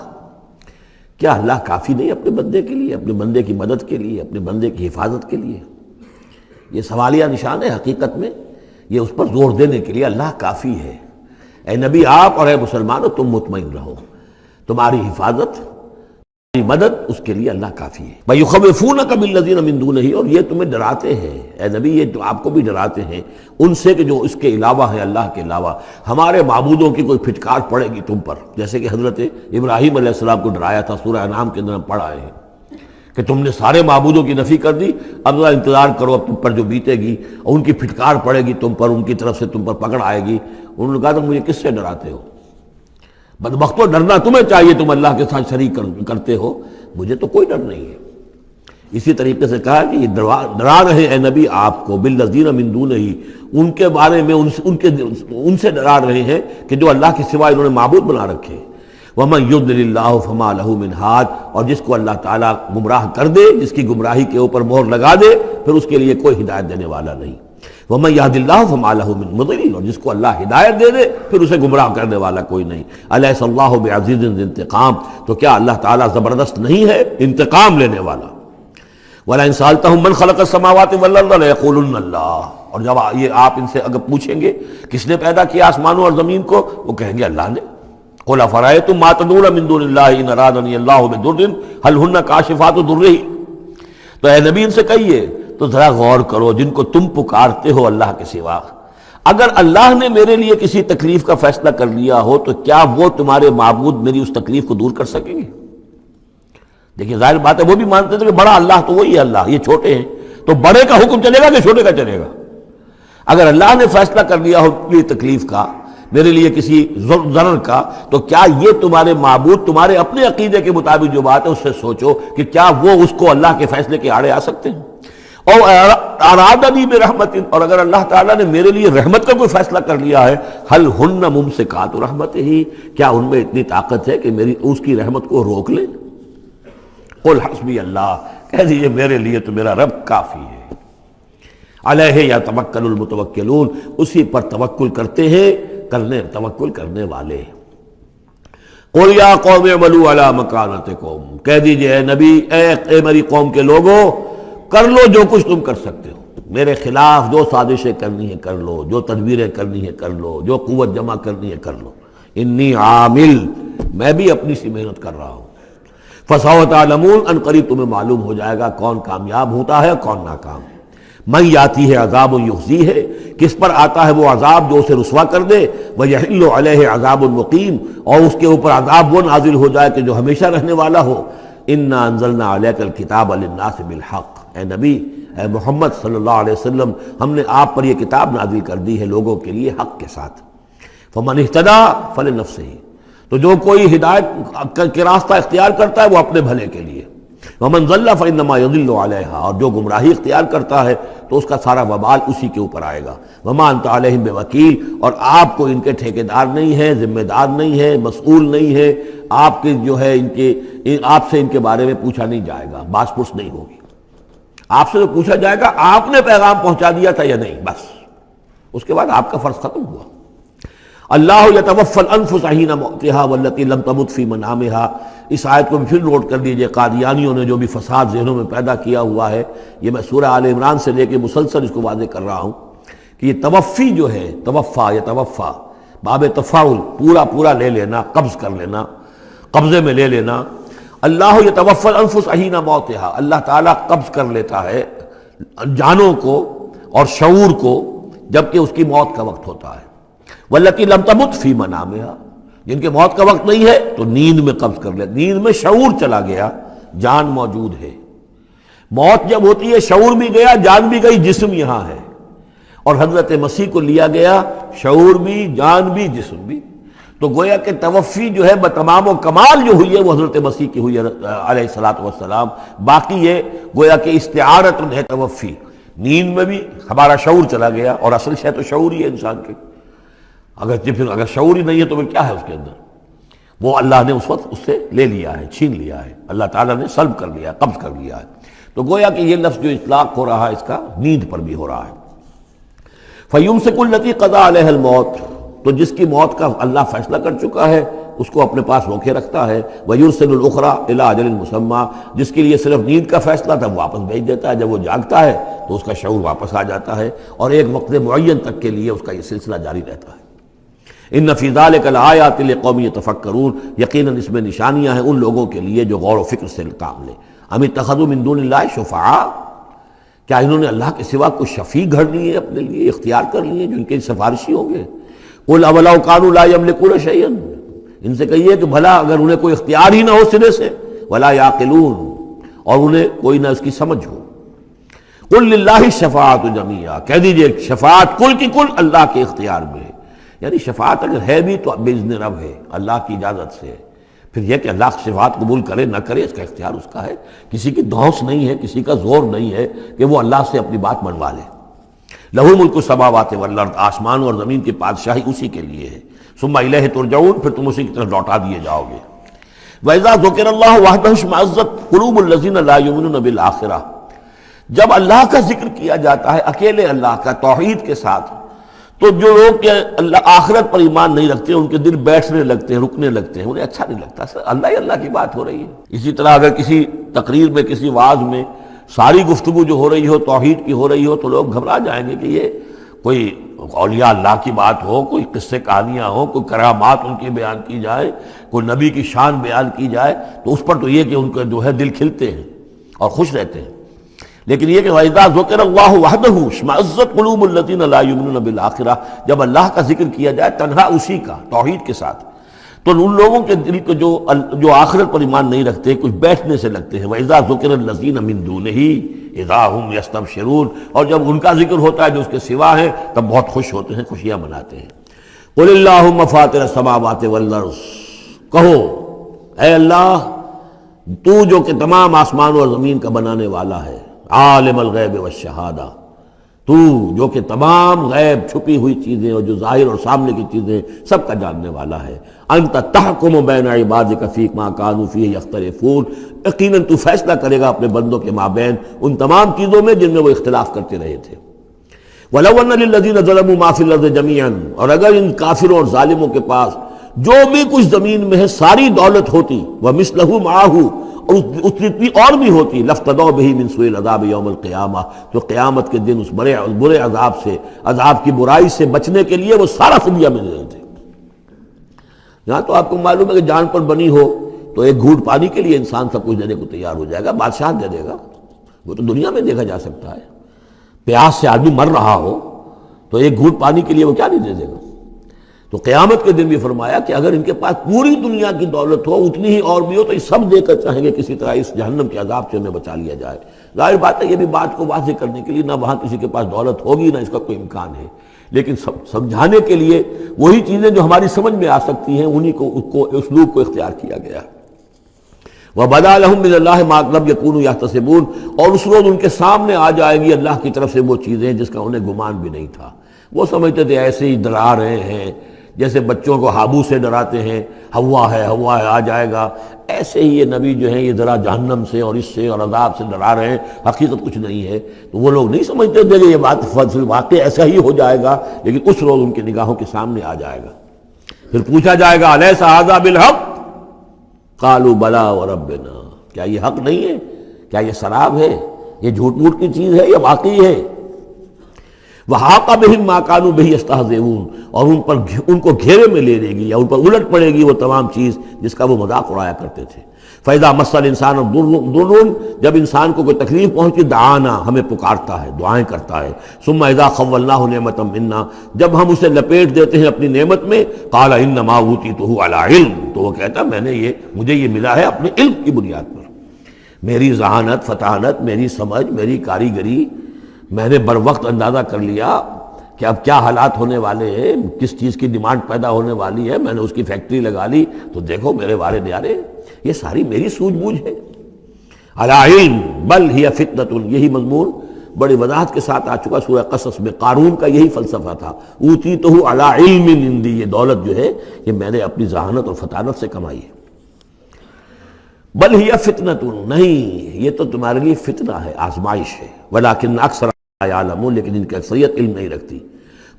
[SPEAKER 1] کیا اللہ کافی نہیں اپنے بندے کے لیے، اپنے بندے کی مدد کے لیے، اپنے بندے کی حفاظت کے لیے؟ یہ سوالیہ نشان ہے حقیقت میں، یہ اس پر زور دینے کے لیے اللہ کافی ہے۔ اے نبی آپ اور اے مسلمانوں تم مطمئن رہو، تمہاری حفاظت، تمہاری مدد اس کے لیے اللہ کافی ہے۔ وَيُخَوِّفُونَكَ بِالَّذِينَ مِن دُونِهِ، اور یہ تمہیں ڈراتے ہیں اے نبی، یہ تو آپ کو بھی ڈراتے ہیں ان سے کہ جو اس کے علاوہ ہیں، اللہ کے علاوہ ہمارے معبودوں کی کوئی پھٹکار پڑے گی تم پر، جیسے کہ حضرت ابراہیم علیہ السلام کو ڈرایا تھا، سورہ انعام کے اندر ہم پڑھ آئے ہیں کہ تم نے سارے معبودوں کی نفی کر دی، اب ذرا انتظار کرو، اب تم پر جو بیتے گی اور ان کی پھٹکار پڑے گی تم پر، ان کی طرف سے تم پر پکڑ آئے گی۔ انہوں نے کہا تم مجھے کس سے ڈراتے ہو؟ بدبختو ڈرنا تمہیں چاہیے، تم اللہ کے ساتھ شریک کرتے ہو، مجھے تو کوئی ڈر نہیں ہے۔ اسی طریقے سے کہا کہ یہ ڈرا رہے اے نبی آپ کو بالذین من دونہ، ان کے بارے میں ان سے ڈرا رہے ہیں کہ جو اللہ کے سوا انہوں نے معبود بنا رکھے۔ وَمَن يُضْلِلِ اللَّهُ فَمَا لَهُ مِنْ هَادٍ، اور جس کو اللہ تعالیٰ گمراہ کر دے، جس کی گمراہی کے اوپر مہر لگا دے، پھر اس کے لیے کوئی ہدایت دینے والا نہیں۔ وَمَن يَهْدِ اللَّهُ فَمَا لَهُ مِن مُضِلٍّ، اور جس کو اللہ ہدایت دے دے پھر اسے گمراہ کرنے والا کوئی نہیں۔ أَلَيْسَ اللَّهُ بِعَزِيزٍ ذِي انتقام، تو کیا اللہ تعالیٰ زبردست نہیں ہے، انتقام لینے والا؟ وَلَئِن سَأَلْتَهُم مَّن خَلَقَ السَّمَاوَاتِ وَالْأَرْضَ لَيَقُولُنَّ اللَّهُ، اور جب یہ آپ ان سے اگر پوچھیں گے کس نے پیدا کیا آسمانوں اور زمین کو، وہ کہیں گے اللہ نے۔ قُلْ أَفَرَأَيْتُم مَّا تَدْعُونَ مِن دُونِ اللَّهِ إِنْ أَرَادَنِيَ اللَّهُ بِضُرٍّ هَلْ هُنَّ كَاشِفَاتُ ضُرِّهِ، تو اے نبی ان سے کہیے تو ذرا غور کرو، جن کو تم پکارتے ہو اللہ کے سوا، اگر اللہ نے میرے لیے کسی تکلیف کا فیصلہ کر لیا ہو تو کیا وہ تمہارے معبود میری اس تکلیف کو دور کر سکیں گے؟ دیکھیے ظاہر بات ہے وہ بھی مانتے تھے کہ بڑا اللہ تو وہی ہے اللہ، یہ چھوٹے ہیں، تو بڑے کا حکم چلے گا کہ چھوٹے کا چلے گا؟ اگر اللہ نے فیصلہ کر لیا ہو میری تکلیف کا، میرے لیے کسی ضرر کا، تو کیا یہ تمہارے معبود تمہارے اپنے عقیدے کے مطابق جو بات ہے اس سے سوچو کہ کیا وہ اس کو اللہ کے فیصلے کے آڑے آ سکتے ہیں؟ اور ارادنی برحمت، اور اگر اللہ تعالیٰ نے میرے لیے رحمت کا کوئی فیصلہ کر لیا ہے، حل ہن ممسکات رحمت ہی، کیا ان میں اتنی طاقت ہے کہ میری اس کی رحمت کو روک لیں؟ قل حسبی اللہ، کہہ دیجئے میرے لیے تو میرا رب کافی ہے۔ علیہ یتوکل المتوکلون، اسی پر توکل کرتے ہیں توکل کرنے والے۔ قل یا قوم اعملوا علی مکانتکم، کہہ دیجئے اے نبی، اے میری قوم کے لوگوں، کر لو جو کچھ تم کر سکتے ہو، میرے خلاف جو سازشیں کرنی ہے کر لو، جو تدبیریں کرنی ہے کر لو، جو قوت جمع کرنی ہے کر لو، انی عامل، میں بھی اپنی سی محنت کر رہا ہوں۔ فسوف تعلمون، ان قریب تمہیں معلوم ہو جائے گا کون کامیاب ہوتا ہے کون ناکام۔ من یاتی ہے عذاب یخزی ہے، کس پر آتا ہے وہ عذاب جو اسے رسوا کر دے، ویحل علیہ عذاب مقیم، اور اس کے اوپر عذاب وہ نازل ہو جائے کہ جو ہمیشہ رہنے والا ہو۔ انا انزلنا علیک الکتاب للناس بالحق، اے نبی، اے محمد صلی اللہ علیہ وسلم، ہم نے آپ پر یہ کتاب نازل کر دی ہے لوگوں کے لیے حق کے ساتھ۔ فمن اہتدی فلنفسہ، تو جو کوئی ہدایت کے راستہ اختیار کرتا ہے وہ اپنے بھلے کے لیے، ومن ضل فانما یضل علیہا، اور جو گمراہی اختیار کرتا ہے تو اس کا سارا وبال اسی کے اوپر آئے گا۔ وما انت علیہم بوکیل، اور آپ کو ان کے ٹھیکیدار نہیں ہے، ذمہ دار نہیں ہے، مسئول نہیں ہے، آپ کے جو ہے آپ سے ان کے بارے میں پوچھا نہیں جائے گا، باس پرس نہیں ہوگی، آپ سے تو پوچھا جائے گا آپ نے پیغام پہنچا دیا تھا یا نہیں، بس اس کے بعد آپ کا فرض ختم ہوا۔ اللہ یتوفی الانفس حین موتها والتی لم تمت فی منامها، اس آیت کو بھی پھر نوٹ کر دیجئے، قادیانیوں نے جو بھی فساد ذہنوں میں پیدا کیا ہوا ہے، یہ میں سورہ آل عمران سے لے کے مسلسل اس کو واضح کر رہا ہوں کہ یہ توفی جو ہے، توفا باب تفاعل، پورا پورا لے لینا، قبض کر لینا، قبضے میں لے لینا۔ اللہ یتوفی الانفس حین موتہا، اللہ تعالیٰ قبض کر لیتا ہے جانوں کو اور شعور کو جبکہ اس کی موت کا وقت ہوتا ہے۔ واللتی لم تمت فی منامہا، جن کے موت کا وقت نہیں ہے تو نیند میں قبض کر لے، نیند میں شعور چلا گیا، جان موجود ہے۔ موت جب ہوتی ہے شعور بھی گیا، جان بھی گئی، جسم یہاں ہے، اور حضرت مسیح کو لیا گیا، شعور بھی، جان بھی، جسم بھی۔ تو گویا کہ توفی جو ہے بتمام و کمال جو ہوئی ہے وہ حضرت مسیح کی ہوئی ہے علیہ الصلوۃ والسلام۔ باقی یہ گویا کہ استعارت ہے توفی، نیند میں بھی ہمارا شعور چلا گیا، اور اصل شے تو شعور ہی ہے انسان کے، اگر شعور ہی نہیں ہے تو پھر کیا ہے اس کے اندر؟ وہ اللہ نے اس وقت اس سے لے لیا ہے، چھین لیا ہے، اللہ تعالیٰ نے سلب کر لیا، قبض کر لیا ہے۔ تو گویا کہ یہ لفظ جو اطلاق ہو رہا ہے اس کا نیند پر بھی ہو رہا ہے۔ فَيُمْسِكُ الَّتِي قَضَىٰ عَلَيْهَا الْمَوْتَ، تو جس کی موت کا اللہ فیصلہ کر چکا ہے اس کو اپنے پاس روکے رکھتا ہے۔ وَيُرْسِلُ الْأُخْرَىٰ إِلَىٰ أَجَلٍ مُّسَمًّى، جس کے لیے صرف نیند کا فیصلہ تھا واپس بھیج دیتا ہے، جب وہ جاگتا ہے تو اس کا شعور واپس آ جاتا ہے، اور ایک وقت معین تک کے لیے اس کا یہ سلسلہ جاری رہتا ہے۔ ان فی ذلک لآیات لقوم یتفکرون، یقیناً اس میں نشانیاں ہیں ان لوگوں کے لیے جو غور و فکر سے کام لیں۔ ام اتخذوا من دون اللہ شفعاء، کیا انہوں نے اللہ کے سوا کوئی شفیع گھڑ لیے اپنے لیے، اختیار کر لیے جو ان کے سفارشی ہوں گے؟ قل اولو کانوا لا یملکون شیئا، ان سے کہیے کہ بھلا اگر انہیں کوئی اختیار ہی نہ ہو سرے سے، ولا یعقلون، اور انہیں کوئی نہ اس کی سمجھ ہو۔ قل للہ الشفاعۃ جمیعا، کہہ دیجئے شفاعت کل کی کل اللہ کے اختیار میں ہے، یعنی شفاعت اگر ہے بھی تو باذن رب ہے، اللہ کی اجازت سے ہے۔ پھر یہ کہ اللہ شفاعت قبول کرے نہ کرے اس کا اختیار اس کا ہے، کسی کی دھونس نہیں ہے، کسی کا زور نہیں ہے کہ وہ اللہ سے اپنی بات منوا لے۔ لہ ملک السماوات والارض، آسمان اور زمین کی بادشاہی اسی کے لیے ہے۔ ثم الیہ ترجعون، پھر تم اسی کی طرف لوٹا دیے جاؤ گے۔ وَإِذَا ذُكِرَ اللَّهُ وَحْدَهُ اشْمَأَزَّتْ قُلُوبُ الَّذِينَ لَا يُؤْمِنُونَ بِالْآخِرَةِ، جب اللہ کا ذکر کیا جاتا ہے اکیلے اللہ کا توحید کے ساتھ، تو جو لوگ کہ اللہ آخرت پر ایمان نہیں رکھتے ان کے دل بیٹھنے لگتے ہیں، رکنے لگتے ہیں، انہیں اچھا نہیں لگتا، اللہ ہی اللہ کی بات ہو رہی ہے۔ اسی طرح اگر کسی تقریر میں، کسی وعظ میں ساری گفتگو جو ہو رہی ہو توحید کی ہو رہی ہو تو لوگ گھبرا جائیں گے کہ یہ کوئی اولیاء اللہ کی بات ہو، کوئی قصے کہانیاں ہو، کوئی کرامات ان کی بیان کی جائے، کوئی نبی کی شان بیان کی جائے، تو اس پر تو یہ کہ ان کے جو ہے دل کھلتے ہیں اور خوش رہتے ہیں۔ لیکن یہ کہ وَإِذَا ذُكِرَ اللَّهُ وَحْدَهُ اشْمَأَزَّتْ قُلُوبُ الَّذِينَ لَا يُؤْمِنُونَ بِالْآخِرَةِ، جب اللہ کا ذکر کیا جائے تنہا اسی کا توحید کے ساتھ، تو ان لوگوں کے دل کو جو آخرت پر ایمان نہیں رکھتے کچھ بیٹھنے سے لگتے ہیں۔ وَإِذَا ذُكِرَ الَّذِينَ مِن دُونِهِ إِذَا هُمْ يَسْتَبْشِرُونَ، اور جب ان کا ذکر ہوتا ہے جو اس کے سوا ہے تب بہت خوش ہوتے ہیں، خوشیاں مناتے ہیں۔ قُلِ اللَّهُمَّ فَاطِرَ السَّمَاوَاتِ وَالْأَرْضِ، کہو اے اللہ تو جو کہ تمام آسمان اور زمین کا بنانے والا ہے، عالم الغیب والشہادہ، تو جو کہ تمام غیب چھپی ہوئی چیزیں اور جو ظاہر اور سامنے کی چیزیں سب کا جاننے والا ہے۔ انت تحکم بین عبادک فی ما کانوا فیہ یختلفون، یقیناً تو فیصلہ کرے گا اپنے بندوں کے مابین ان تمام چیزوں میں جن میں وہ اختلاف کرتے رہے تھے۔ وَلَوْ أَنَّ لِلَّذِينَ ظَلَمُوا مَا فِي الْأَرْضِ جَمِيعًا، اور اگر ان کافروں اور ظالموں کے پاس جو بھی کچھ زمین میں ہے ساری دولت ہوتی، وَمِثْلَهُ مَعَهُ، اور اس جتنی اور بھی ہوتی، لَافْتَدَوْا بِهِ مِنْ سُوءِ الْعَذَابِ يَوْمَ الْقِيَامَةِ، تو قیامت کے دن اس برے عذاب سے، عذاب کی برائی سے بچنے کے لیے وہ سارا فدیہ میں دے دیتے۔ یہاں تو آپ کو معلوم ہے کہ جان پر بنی ہو تو ایک گھونٹ پانی کے لیے انسان سب کچھ دینے کو تیار ہو جائے گا، بادشاہ دے دے گا، وہ تو دنیا میں دیکھا جا سکتا ہے۔ پیاس سے آدمی مر رہا ہو تو ایک گھونٹ پانی کے لیے وہ کیا نہیں دے دے گا؟ تو قیامت کے دن بھی فرمایا کہ اگر ان کے پاس پوری دنیا کی دولت ہو، اتنی ہی اور بھی ہو، تو یہ سب دے کر چاہیں گے کسی طرح اس جہنم کے عذاب سے ہمیں بچا لیا جائے۔ ظاہر بات ہے یہ بھی بات کو واضح کرنے کے لیے نہ وہاں کسی کے پاس دولت ہوگی نہ اس کا کوئی امکان ہے، لیکن سمجھانے کے لیے وہی چیزیں جو ہماری سمجھ میں آ سکتی ہیں انہی کو اسلوب کو اختیار کیا گیا۔ وَبَدَا لَهُم مِّنَ اللَّهِ مَا لَمْ يَكُونُوا يَحْتَسِبُونَ، اور اس روز ان کے سامنے آ جائے گی اللہ کی طرف سے وہ چیزیں جس کا انہیں گمان بھی نہیں تھا۔ وہ سمجھتے تھے ایسے ہی ڈرا رہے ہیں، جیسے بچوں کو ہابو سے ڈراتے ہیں، ہوا ہے آ جائے گا، ایسے ہی یہ نبی جو ہیں یہ ذرا جہنم سے اور اس سے اور عذاب سے ڈرا رہے ہیں، حقیقت کچھ نہیں ہے۔ تو وہ لوگ نہیں سمجھتے تھے کہ یہ بات واقع ایسا ہی ہو جائے گا، لیکن اس روز ان کی نگاہوں کے سامنے آ جائے گا۔ پھر پوچھا جائے گا الیس ھذا بالحق، قالوا بلی وربنا، کیا یہ حق نہیں ہے؟ کیا یہ سراب ہے؟ یہ جھوٹ موٹ کی چیز ہے یا واقعی ہے؟ وحاق بہم ما کانوا بہ یستہزئون، اور ان کو گھیرے میں لے لے گی یا ان پر الٹ پڑے گی وہ تمام چیز جس کا وہ مذاق اڑایا کرتے تھے۔ فَإِذَا مَسَّ الْإِنسَانَ ضُرٌّ، جب انسان کو کوئی تکلیف پہنچی، دعانا، ہمیں پکارتا ہے، دعائیں کرتا ہے۔ ثُمَّ إِذَا خَوَّلْنَاهُ نِعْمَةً مِنَّا، جب ہم اسے لپیٹ دیتے ہیں اپنی نعمت میں، قَالَ إِنَّمَا أُوتِيتُهُ عَلَىٰ عِلْمٍ، تو وہ کہتا مجھے یہ ملا ہے اپنے علم کی بنیاد پر، میری ذہانت، فطانت، میری سمجھ، میری کاریگری، میں نے بر وقت اندازہ کر لیا کہ اب کیا حالات ہونے والے ہیں، کس چیز کی ڈیمانڈ پیدا ہونے والی ہے، میں نے اس کی فیکٹری لگا لی، تو دیکھو میرے وارے نیارے، یہ ساری میری سوجھ بوجھ ہے۔ علی علم بل ہی فتنۃ، یہی مضمون بڑی وضاحت کے ساتھ آ چکا سورہ قصص میں۔ قارون کا یہی فلسفہ تھا، اوتیتہ علی علم عندی، یہ دولت جو ہے یہ میں نے اپنی ذہانت اور فطانت سے کمائی ہے۔ بل ہی فتنۃ، نہیں، یہ تو تمہارے لیے فتنہ ہے، آزمائش ہے، ولکن اکثر یعلمون، لیکن ان کی اکثریت علم نہیں رکھتی۔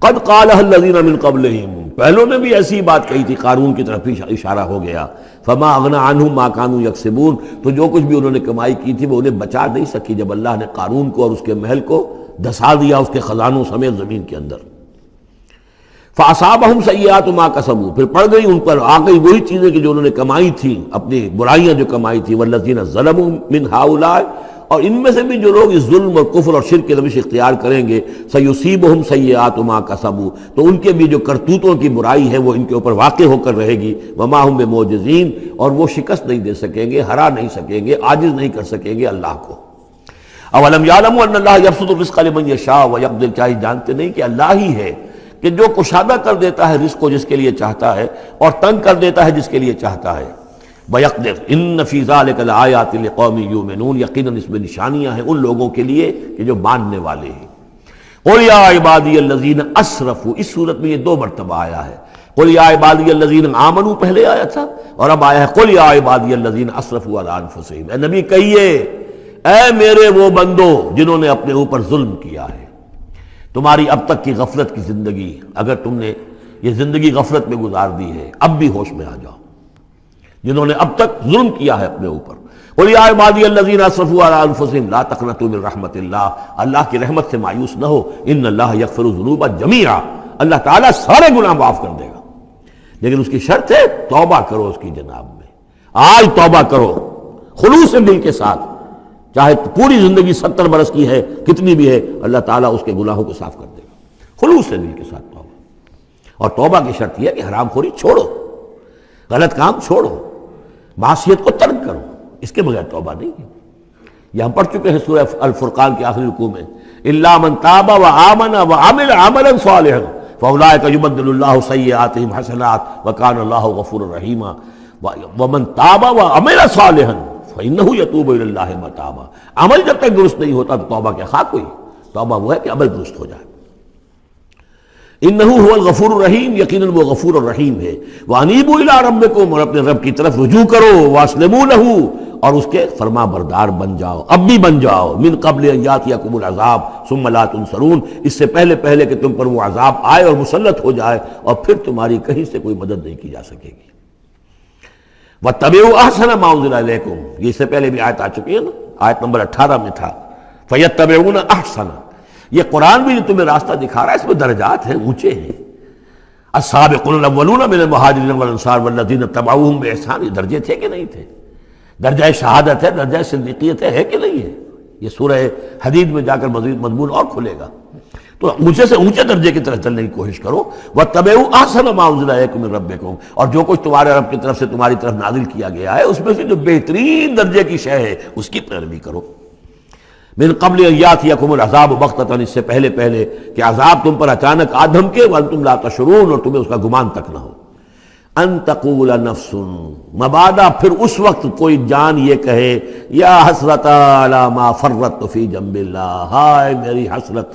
[SPEAKER 1] قد قالها الذین من قبلہم، پہلوں نے بھی ایسی بات کہی تھی، قارون کی طرف بھی اشارہ ہو گیا۔ فما اغنی عنہم ما کانوا یکسبون، تو جو کچھ بھی انہوں نے کمائی کی تھی وہ انہیں بچا نہیں سکی جب اللہ نے قارون کو اور اس کے محل کو دھسا دیا اس کے خزانوں سمیت زمین کے اندر۔ فاصابہم سیئات ما کسبوا، پھر پڑ گئی ان پر، آ گئی وہی چیزیں کہ جو انہوں نے کمائی تھی، اپنی برائیاں جو کمائی تھی۔ والذین ظلموا من ہؤلاء، اور ان میں سے بھی جو لوگ اس ظلم اور کفر اور شرک کے روش اختیار کریں گے، سیصیبہم سیئات ما کسبوا، تو ان کے بھی جو کرتوتوں کی برائی ہے وہ ان کے اوپر واقع ہو کر رہے گی۔ وما ہم بمعجزین، اور وہ شکست نہیں دے سکیں گے، ہرا نہیں سکیں گے، عاجز نہیں کر سکیں گے اللہ کو۔ اولم یعلموا ان اللہ یبسط الرزق لمن یشاء ویقدر، کیا یہ جانتے نہیں کہ اللہ ہی ہے کہ جو کشادہ کر دیتا ہے رزق کو جس کے لیے چاہتا ہے، اور تنگ کر دیتا ہے جس کے لیے چاہتا ہے۔ وَيَقْدِرْ إِنَّ فِي ذَلِكَ لَآيَاتٍ لِقَوْمٍ يُؤْمِنُونَ، یقیناً اس میں نشانیاں ہیں ان لوگوں کے لیے کہ جو ماننے والے ہیں۔ قُلْ يَا عِبَادِيَ الَّذِينَ أَسْرَفُوا، اس صورت میں یہ 2 مرتبہ آیا ہے۔ قُلْ يَا عِبَادِيَ الَّذِينَ آمَنُوا پہلے آیا تھا، اور اب آیا ہے قُلْ يَا عِبَادِيَ الَّذِينَ أَسْرَفُوا عَلَىٰ أَنفُسِهِمْ، اے نبی کہیے اے میرے وہ بندو جنہوں نے اپنے اوپر ظلم کیا ہے۔ تمہاری اب تک کی غفلت کی زندگی، اگر تم نے یہ زندگی غفلت میں گزار دی ہے، اب بھی ہوش میں آ جاؤ، جنہوں نے اب تک ظلم کیا ہے اپنے اوپر۔ قُلْ يَا عِبَادِيَ الَّذِينَ أَسْرَفُوا عَلَىٰ أَنفُسِهِمْ لَا تَقْنَطُوا مِن رَحْمَةِ اللَّهِ، اللہ کی رحمت سے مایوس نہ ہو، إِنَّ اللَّهَ يَغْفِرُ الذُّنُوبَ جَمِيعًا، اللہ تعالیٰ سارے گناہ معاف کر دے گا، لیکن اس کی شرط ہے توبہ کرو اس کی جناب میں، آج توبہ کرو خلوص دل کے ساتھ، چاہے پوری زندگی 70 برس کی ہے، کتنی بھی ہے، اللہ تعالیٰ اس کے گناہوں کو صاف کر دے گا، خلوص دل کے ساتھ توبہ۔ اور توبہ کی شرط یہ ہے کہ حرام خوری چھوڑو، غلط کام چھوڑو، معصیت کو ترک کرو، اس کے بغیر توبہ نہیں ہے۔ یہ ہم پڑھ چکے ہیں سورہ الفرقان کے آخری رکوع میں، الا من تاب وآمن وعمل عملا صالحا فاولئک یبدل اللہ سیئاتہم حسنات وکان اللہ غفورا رحیما، ومن تاب وعمل صالحا فانہ یتوب الی اللہ متابا، عمل جب تک درست نہیں ہوتا تو توبہ کیا خاک ہوئی، توبہ وہ ہے کہ عمل درست ہو جائے۔ انہ هو الغفور الرحیم، یقیناً وہ غفور الرحیم ہے۔ وانیبوا الی ربکم، اور اپنے رب کی طرف رجوع کرو، واسلموا لہ، اور اس کے فرما بردار بن جاؤ، اب بھی بن جاؤ، من قبل ان یاتیکم العذاب ثم لا تنصرون، اس سے پہلے کہ تم پر وہ عذاب آئے اور مسلط ہو جائے اور پھر تمہاری کہیں سے کوئی مدد نہیں کی جا سکے گی۔ واتبعوا احسن ما انزل الیکم، یہ اس سے پہلے بھی آیت آ چکی ہے نا، آیت نمبر 18 میں تھا، فیتبعون احسن، یہ قرآن بھی جو تمہیں راستہ دکھا رہا ہے اس میں درجات ہیں، اونچے ہیں۔ السابقون الاولون من المہاجرین والانصار والذین اتبعوہم باحسان، یہ درجے تھے کہ نہیں تھے؟ درجہ شہادت ہے، درجہ صدیقیت ہے کہ نہیں ہے؟ یہ سورہ حدید میں جا کر مزید مضمون اور کھلے گا، تو اونچے سے اونچے درجے کی طرف چلنے کی کوشش کرو۔ واتبعوا احسن ما انزل الیکم من ربکم، اور جو کچھ تمہارے رب کی طرف سے تمہاری طرف نازل کیا گیا ہے اس میں سے جو بہترین درجے کی شے ہے اس کی پیروی کرو۔ من قبل ان یاتیکم العذاب بغتۃ، اس سے پہلے کہ عذاب تم پر اچانک آ دھمکے، وانتم لا تشعرون، اور تمہیں اس کا گمان تک نہ ہو۔ ان تقول نفس، مبادا پھر اس وقت کوئی جان یہ کہے، یا حسرت علی ما فرطت فی جنب اللہ، ہائے میری حسرت،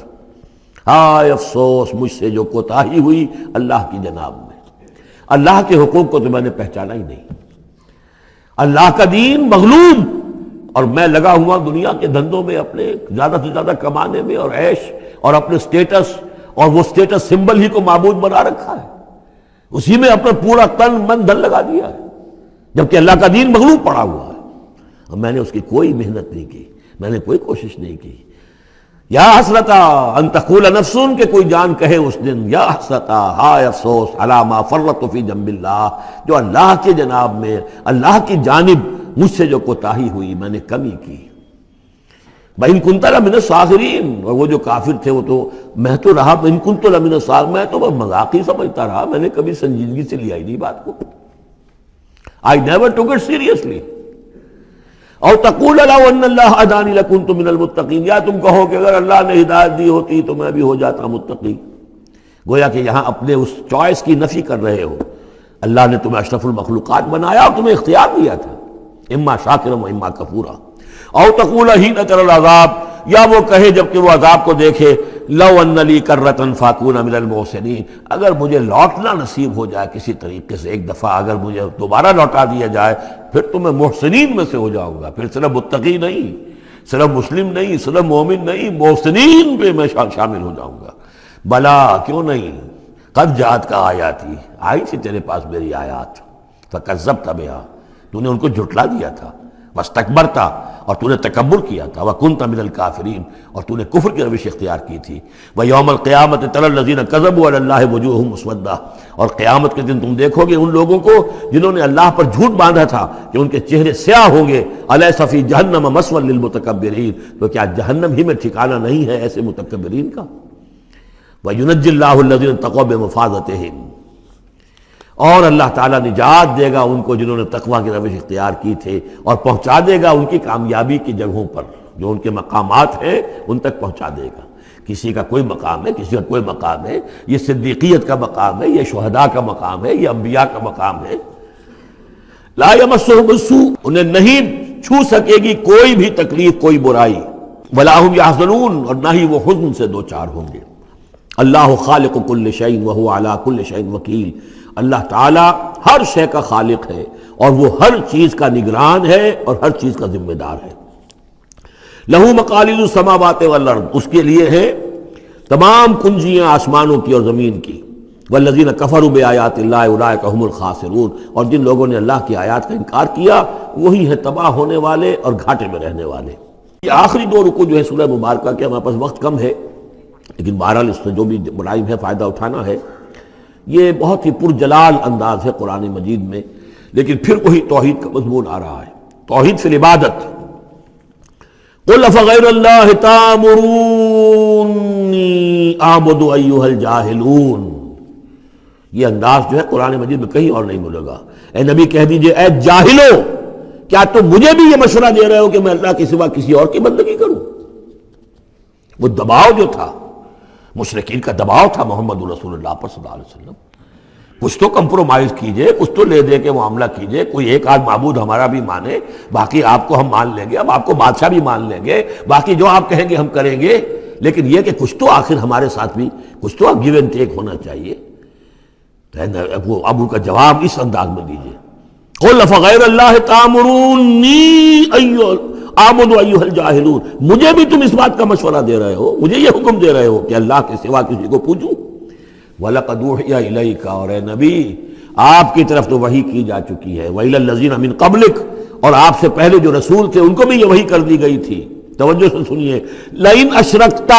[SPEAKER 1] ہائے افسوس مجھ سے جو کوتاہی ہوئی اللہ کی جناب میں، اللہ کے حقوق کو تو میں نے پہچانا ہی نہیں، اللہ کا دین مغلوب، اور میں لگا ہوا دنیا کے دھندوں میں اپنے زیادہ سے زیادہ کمانے میں اور عیش اور اپنے سٹیٹس، اور وہ سٹیٹس سمبل ہی کو معبود بنا رکھا ہے، اسی میں اپنا پورا تن من دھن لگا دیا ہے، جبکہ اللہ کا دین مغلوب پڑا ہوا ہے، اور میں نے اس کی کوئی محنت نہیں کی، میں نے کوئی کوشش نہیں کی۔ یا حسرتا ان تقول نفس، کہ کوئی جان کہے اس دن یا حسرتا، ہائے افسوس، علی ما فرطت فی جنب اللہ، جو اللہ کے جناب میں، اللہ کی جانب مجھ سے جو کوتاہی ہوئی، میں نے کمی کی۔ وَإِن كُنتَ لَمِنَ الصَّاغِرِينَ، اور وہ جو کافر تھے وہ تو، میں تو رہا وَإِن كُنتُ لَمِنَ الصَّاغِرِينَ، میں تو مذاق ہی سمجھتا رہا، میں نے کبھی سنجیدگی سے لیا ہی نہیں بات کو۔ I never took it seriously۔ اور تقول لو ان اللہ ہدانی لکنت من المتقین، یا تم کہو کہ اگر اللہ نے ہدایت دی ہوتی تو میں بھی ہو جاتا متقی۔ گویا کہ یہاں اپنے اس چوائس کی نفی کر رہے ہو۔ اللہ نے تمہیں اشرف المخلوقات بنایا اور تمہیں اختیار دیا تھا، اما شاکرا و اما کفورا۔ اور تقول حین تری العذاب، یا وہ کہے جب کہ وہ عذاب کو دیکھے، لو ان لی کرۃ فاکون من المحسنین، اگر مجھے لوٹنا نصیب ہو جائے کسی طریقے سے، ایک دفعہ اگر مجھے دوبارہ لوٹا دیا جائے، پھر تو میں محسنین میں سے ہو جاؤں گا، پھر صرف متقی نہیں، صرف مسلم نہیں، صرف مومن نہیں، محسنین پہ میں شامل ہو جاؤں گا۔ بلا، کیوں نہیں، قد جاءت کا آیاتی، آئی تھی تیرے پاس میری آیات، فکذبت بہا، تو نے ان کو جھٹلا دیا تھا، واستکبرت، اور تو نے تکبر کیا تھا، وکنت من الکافرین، اور تو نے کفر کی روش اختیار کی تھی۔ ویوم القیامت تری الذین کذبوا علی اللہ وجوہہم مسودۃ، اور قیامت کے دن تم دیکھو گے ان لوگوں کو جنہوں نے اللہ پر جھوٹ باندھا تھا کہ ان کے چہرے سیاہ ہوں گے۔ الیس فی جہنم مثوی للمتکبرین، تو کیا جہنم ہی میں ٹھکانہ نہیں ہے ایسے متکبرین کا؟ وینجی اللہ الذین اتقوا بمفازتہم، اور اللہ تعالیٰ نجات دے گا ان کو جنہوں نے تقوی کی روش اختیار کی تھے، اور پہنچا دے گا ان کی کامیابی کی جگہوں پر، جو ان کے مقامات ہیں ان تک پہنچا دے گا۔ کسی کا کوئی مقام ہے، کسی کا کوئی مقام ہے، یہ صدیقیت کا مقام ہے، یہ شہداء کا مقام ہے، یہ انبیاء کا مقام ہے۔ لا یمسہم السوء، انہیں نہیں چھو سکے گی کوئی بھی تکلیف، کوئی برائی، ولا ہم یحزنون، اور نہ ہی وہ حزن سے دوچار ہوں گے۔ اللہ خالق کل شیء وہو علی کل شیء وکیل، اللہ تعالیٰ ہر شے کا خالق ہے اور وہ ہر چیز کا نگران ہے اور ہر چیز کا ذمہ دار ہے۔ لہو مقالید السماوات والارض، اس کے لیے ہے تمام کنجیاں آسمانوں کی اور زمین کی۔ والذین کفروا بآیات اللہ اولئک هم الخاسرون، اور جن لوگوں نے اللہ کی آیات کا انکار کیا وہی ہے تباہ ہونے والے اور گھاٹے میں رہنے والے۔ یہ آخری دو رکوع جو ہے سورہ مبارکہ کے، ہمارے پاس وقت کم ہے لیکن بہرحال اس سے جو بھی برائم ہے فائدہ اٹھانا ہے۔ یہ بہت ہی پرجلال انداز ہے قرآن مجید میں، لیکن پھر وہی توحید کا مضمون آ رہا ہے، توحید فی العبادت۔ قل افغیر اللہ تأمرونی اعبد ایھا الجاہلون، یہ انداز جو ہے قرآن مجید میں کہیں اور نہیں ملے گا۔ اے نبی کہہ دیجئے، اے جاہلو، کیا تم مجھے بھی یہ مشورہ دے رہے ہو کہ میں اللہ کے سوا کسی اور کی بندگی کروں؟ وہ دباؤ جو تھا، مشرکین کا دباؤ تھا محمد رسول اللہ پر صلی اللہ علیہ وسلم، کچھ تو کمپرومائز کیجئے، کچھ تو لے دے کے معاملہ کیجئے، کوئی ایک آدھ معبود ہمارا بھی مانے، باقی آپ کو ہم مان لیں گے، اب آپ کو بادشاہ بھی مان لیں گے، باقی جو آپ کہیں گے ہم کریں گے، لیکن یہ کہ کچھ تو آخر ہمارے ساتھ بھی کچھ تو گیو اینڈ ٹیک ہونا چاہیے۔ اب ان کا جواب اس انداز میں دیجئے، قل افغیر اللہ تأمرونی اعبد ایھا الجاہلون، مجھے بھی تم اس بات کا مشورہ دے رہے ہو، مجھے یہ حکم دے رہے ہو کہ اللہ کے سوا کسی کو پوجوں؟ وَلَقَدْ أُوحِيَ إِلَيْكَ، اور اے نبی آپ کی طرف تو وحی کی جا چکی ہے، وَإِلَى الَّذِينَ مِن قَبْلِكَ، اور آپ سے پہلے جو رسول تھے ان کو بھی یہ وحی کر دی گئی تھی۔ توجہ سے سنیے، لَئِنْ أَشْرَكْتَ،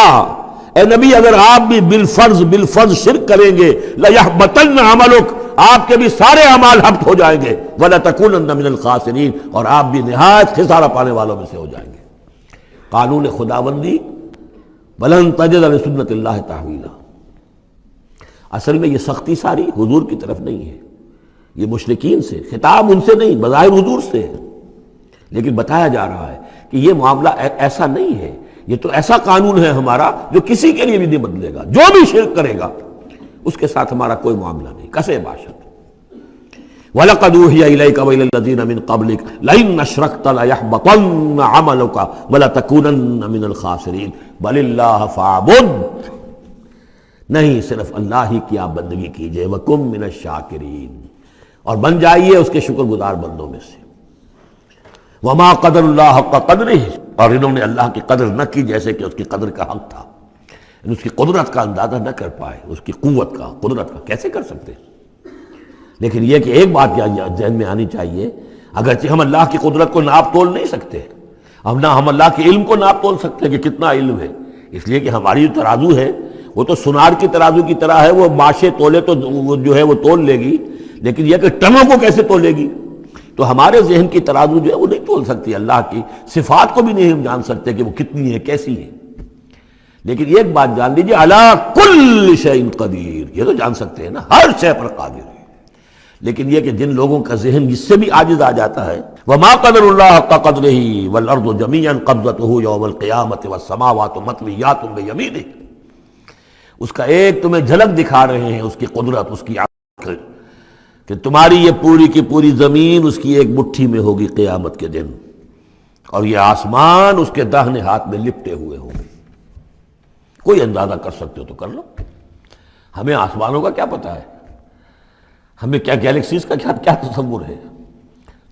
[SPEAKER 1] اے نبی اگر آپ بھی بالفرض شرک کریں گے، لَيَحْبَطَنَّ عَمَلُكَ، آپ کے بھی سارے اعمال حبط ہو جائیں گے، وَلَتَكُونَنَّ مِنَ الْخَاسِرِينَ، اور آپ بھی نہایت خسارہ پانے والوں میں سے ہو جائیں گے۔ قانون خداوندی، وَلَن تَجِدَ لِسُنَّتِ اللَّهِ تَحْوِيلًا، اصل میں یہ سختی ساری حضور کی طرف نہیں ہے، یہ مشرکین سے، خطاب ان سے نہیں، بظاہر حضور سے ہے، لیکن بتایا جا رہا ہے کہ یہ معاملہ ایسا نہیں ہے، یہ تو ایسا قانون ہے ہمارا جو کسی کے لیے بھی نہیں بدلے گا، جو بھی شرک کرے گا اس کے ساتھ ہمارا کوئی معاملہ نہیں، کسے باشد۔ وَلَقَدْ أُوحِيَ إِلَيْكَ وَإِلَى الَّذِينَ مِن قَبْلِكَ لَئِنْ أَشْرَكْتَ لَيَحْبَطَنَّ عَمَلُكَ وَلَتَكُونَنَّ مِنَ الْخَاسِرِينَ بَلِ اللَّهَ فَاعْبُدْ، نہیں صرف اللہ ہی کی آپ بندگی کیجئے، وَكُن مِّنَ الشَّاكِرِينَ، اور بن جائیے اس کے شکر گزار بندوں میں سے۔ وَمَا قَدَرُ اللَّهَ حَقَّ قَدْرِهِ، اور انہوں نے اللہ کی قدر نہ کی جیسے کہ اس کی قدر کا حق تھا، اس کی قدرت کا اندازہ نہ کر پائے، اس کی قوت کا، قدرت کا کیسے کر سکتے؟ لیکن یہ کہ ایک بات ذہن میں آنی چاہیے، اگرچہ ہم اللہ کی قدرت کو ناپ تول نہیں سکتے، ہم اللہ کے علم کو ناپ تول سکتے کہ کتنا علم ہے، اس لیے کہ ہماری جو ترازو ہے وہ تو سنار کی ترازو کی طرح ہے، وہ ماشے تولے تو وہ جو ہے وہ تول لے گی، لیکن یہ کہ ٹنوں کو کیسے تولے گی؟ تو ہمارے ذہن کی ترازو جو ہے وہ نہیں تول سکتی، اللہ کی صفات کو بھی نہیں ہم جان سکتے کہ وہ کتنی ہے، کیسی ہے۔ لیکن ایک بات جان لیجیے، علی کل شیء قدیر، یہ تو جان سکتے ہیں نا، ہر شے پر قادر ہے۔ لیکن یہ کہ جن لوگوں کا ذہن اس سے بھی عاجز آ جاتا ہے، وما قدر اللہ حق قدرہ والارض جميعا قبضتہ یوم القیامۃ والسماوات مطویات بیمینہ، اس کا ایک تمہیں جھلک دکھا رہے ہیں اس کی قدرت، اس کی عظمت، کہ تمہاری یہ پوری کی پوری زمین اس کی ایک مٹھی میں ہوگی قیامت کے دن، اور یہ آسمان اس کے داہنے ہاتھ میں لپٹے ہوئے ہوں گے۔ کوئی اندازہ کر سکتے ہو تو کر لو، ہمیں آسمانوں کا کیا پتہ ہے، ہمیں کیا گیلیکسیز کا کیا تصور ہے؟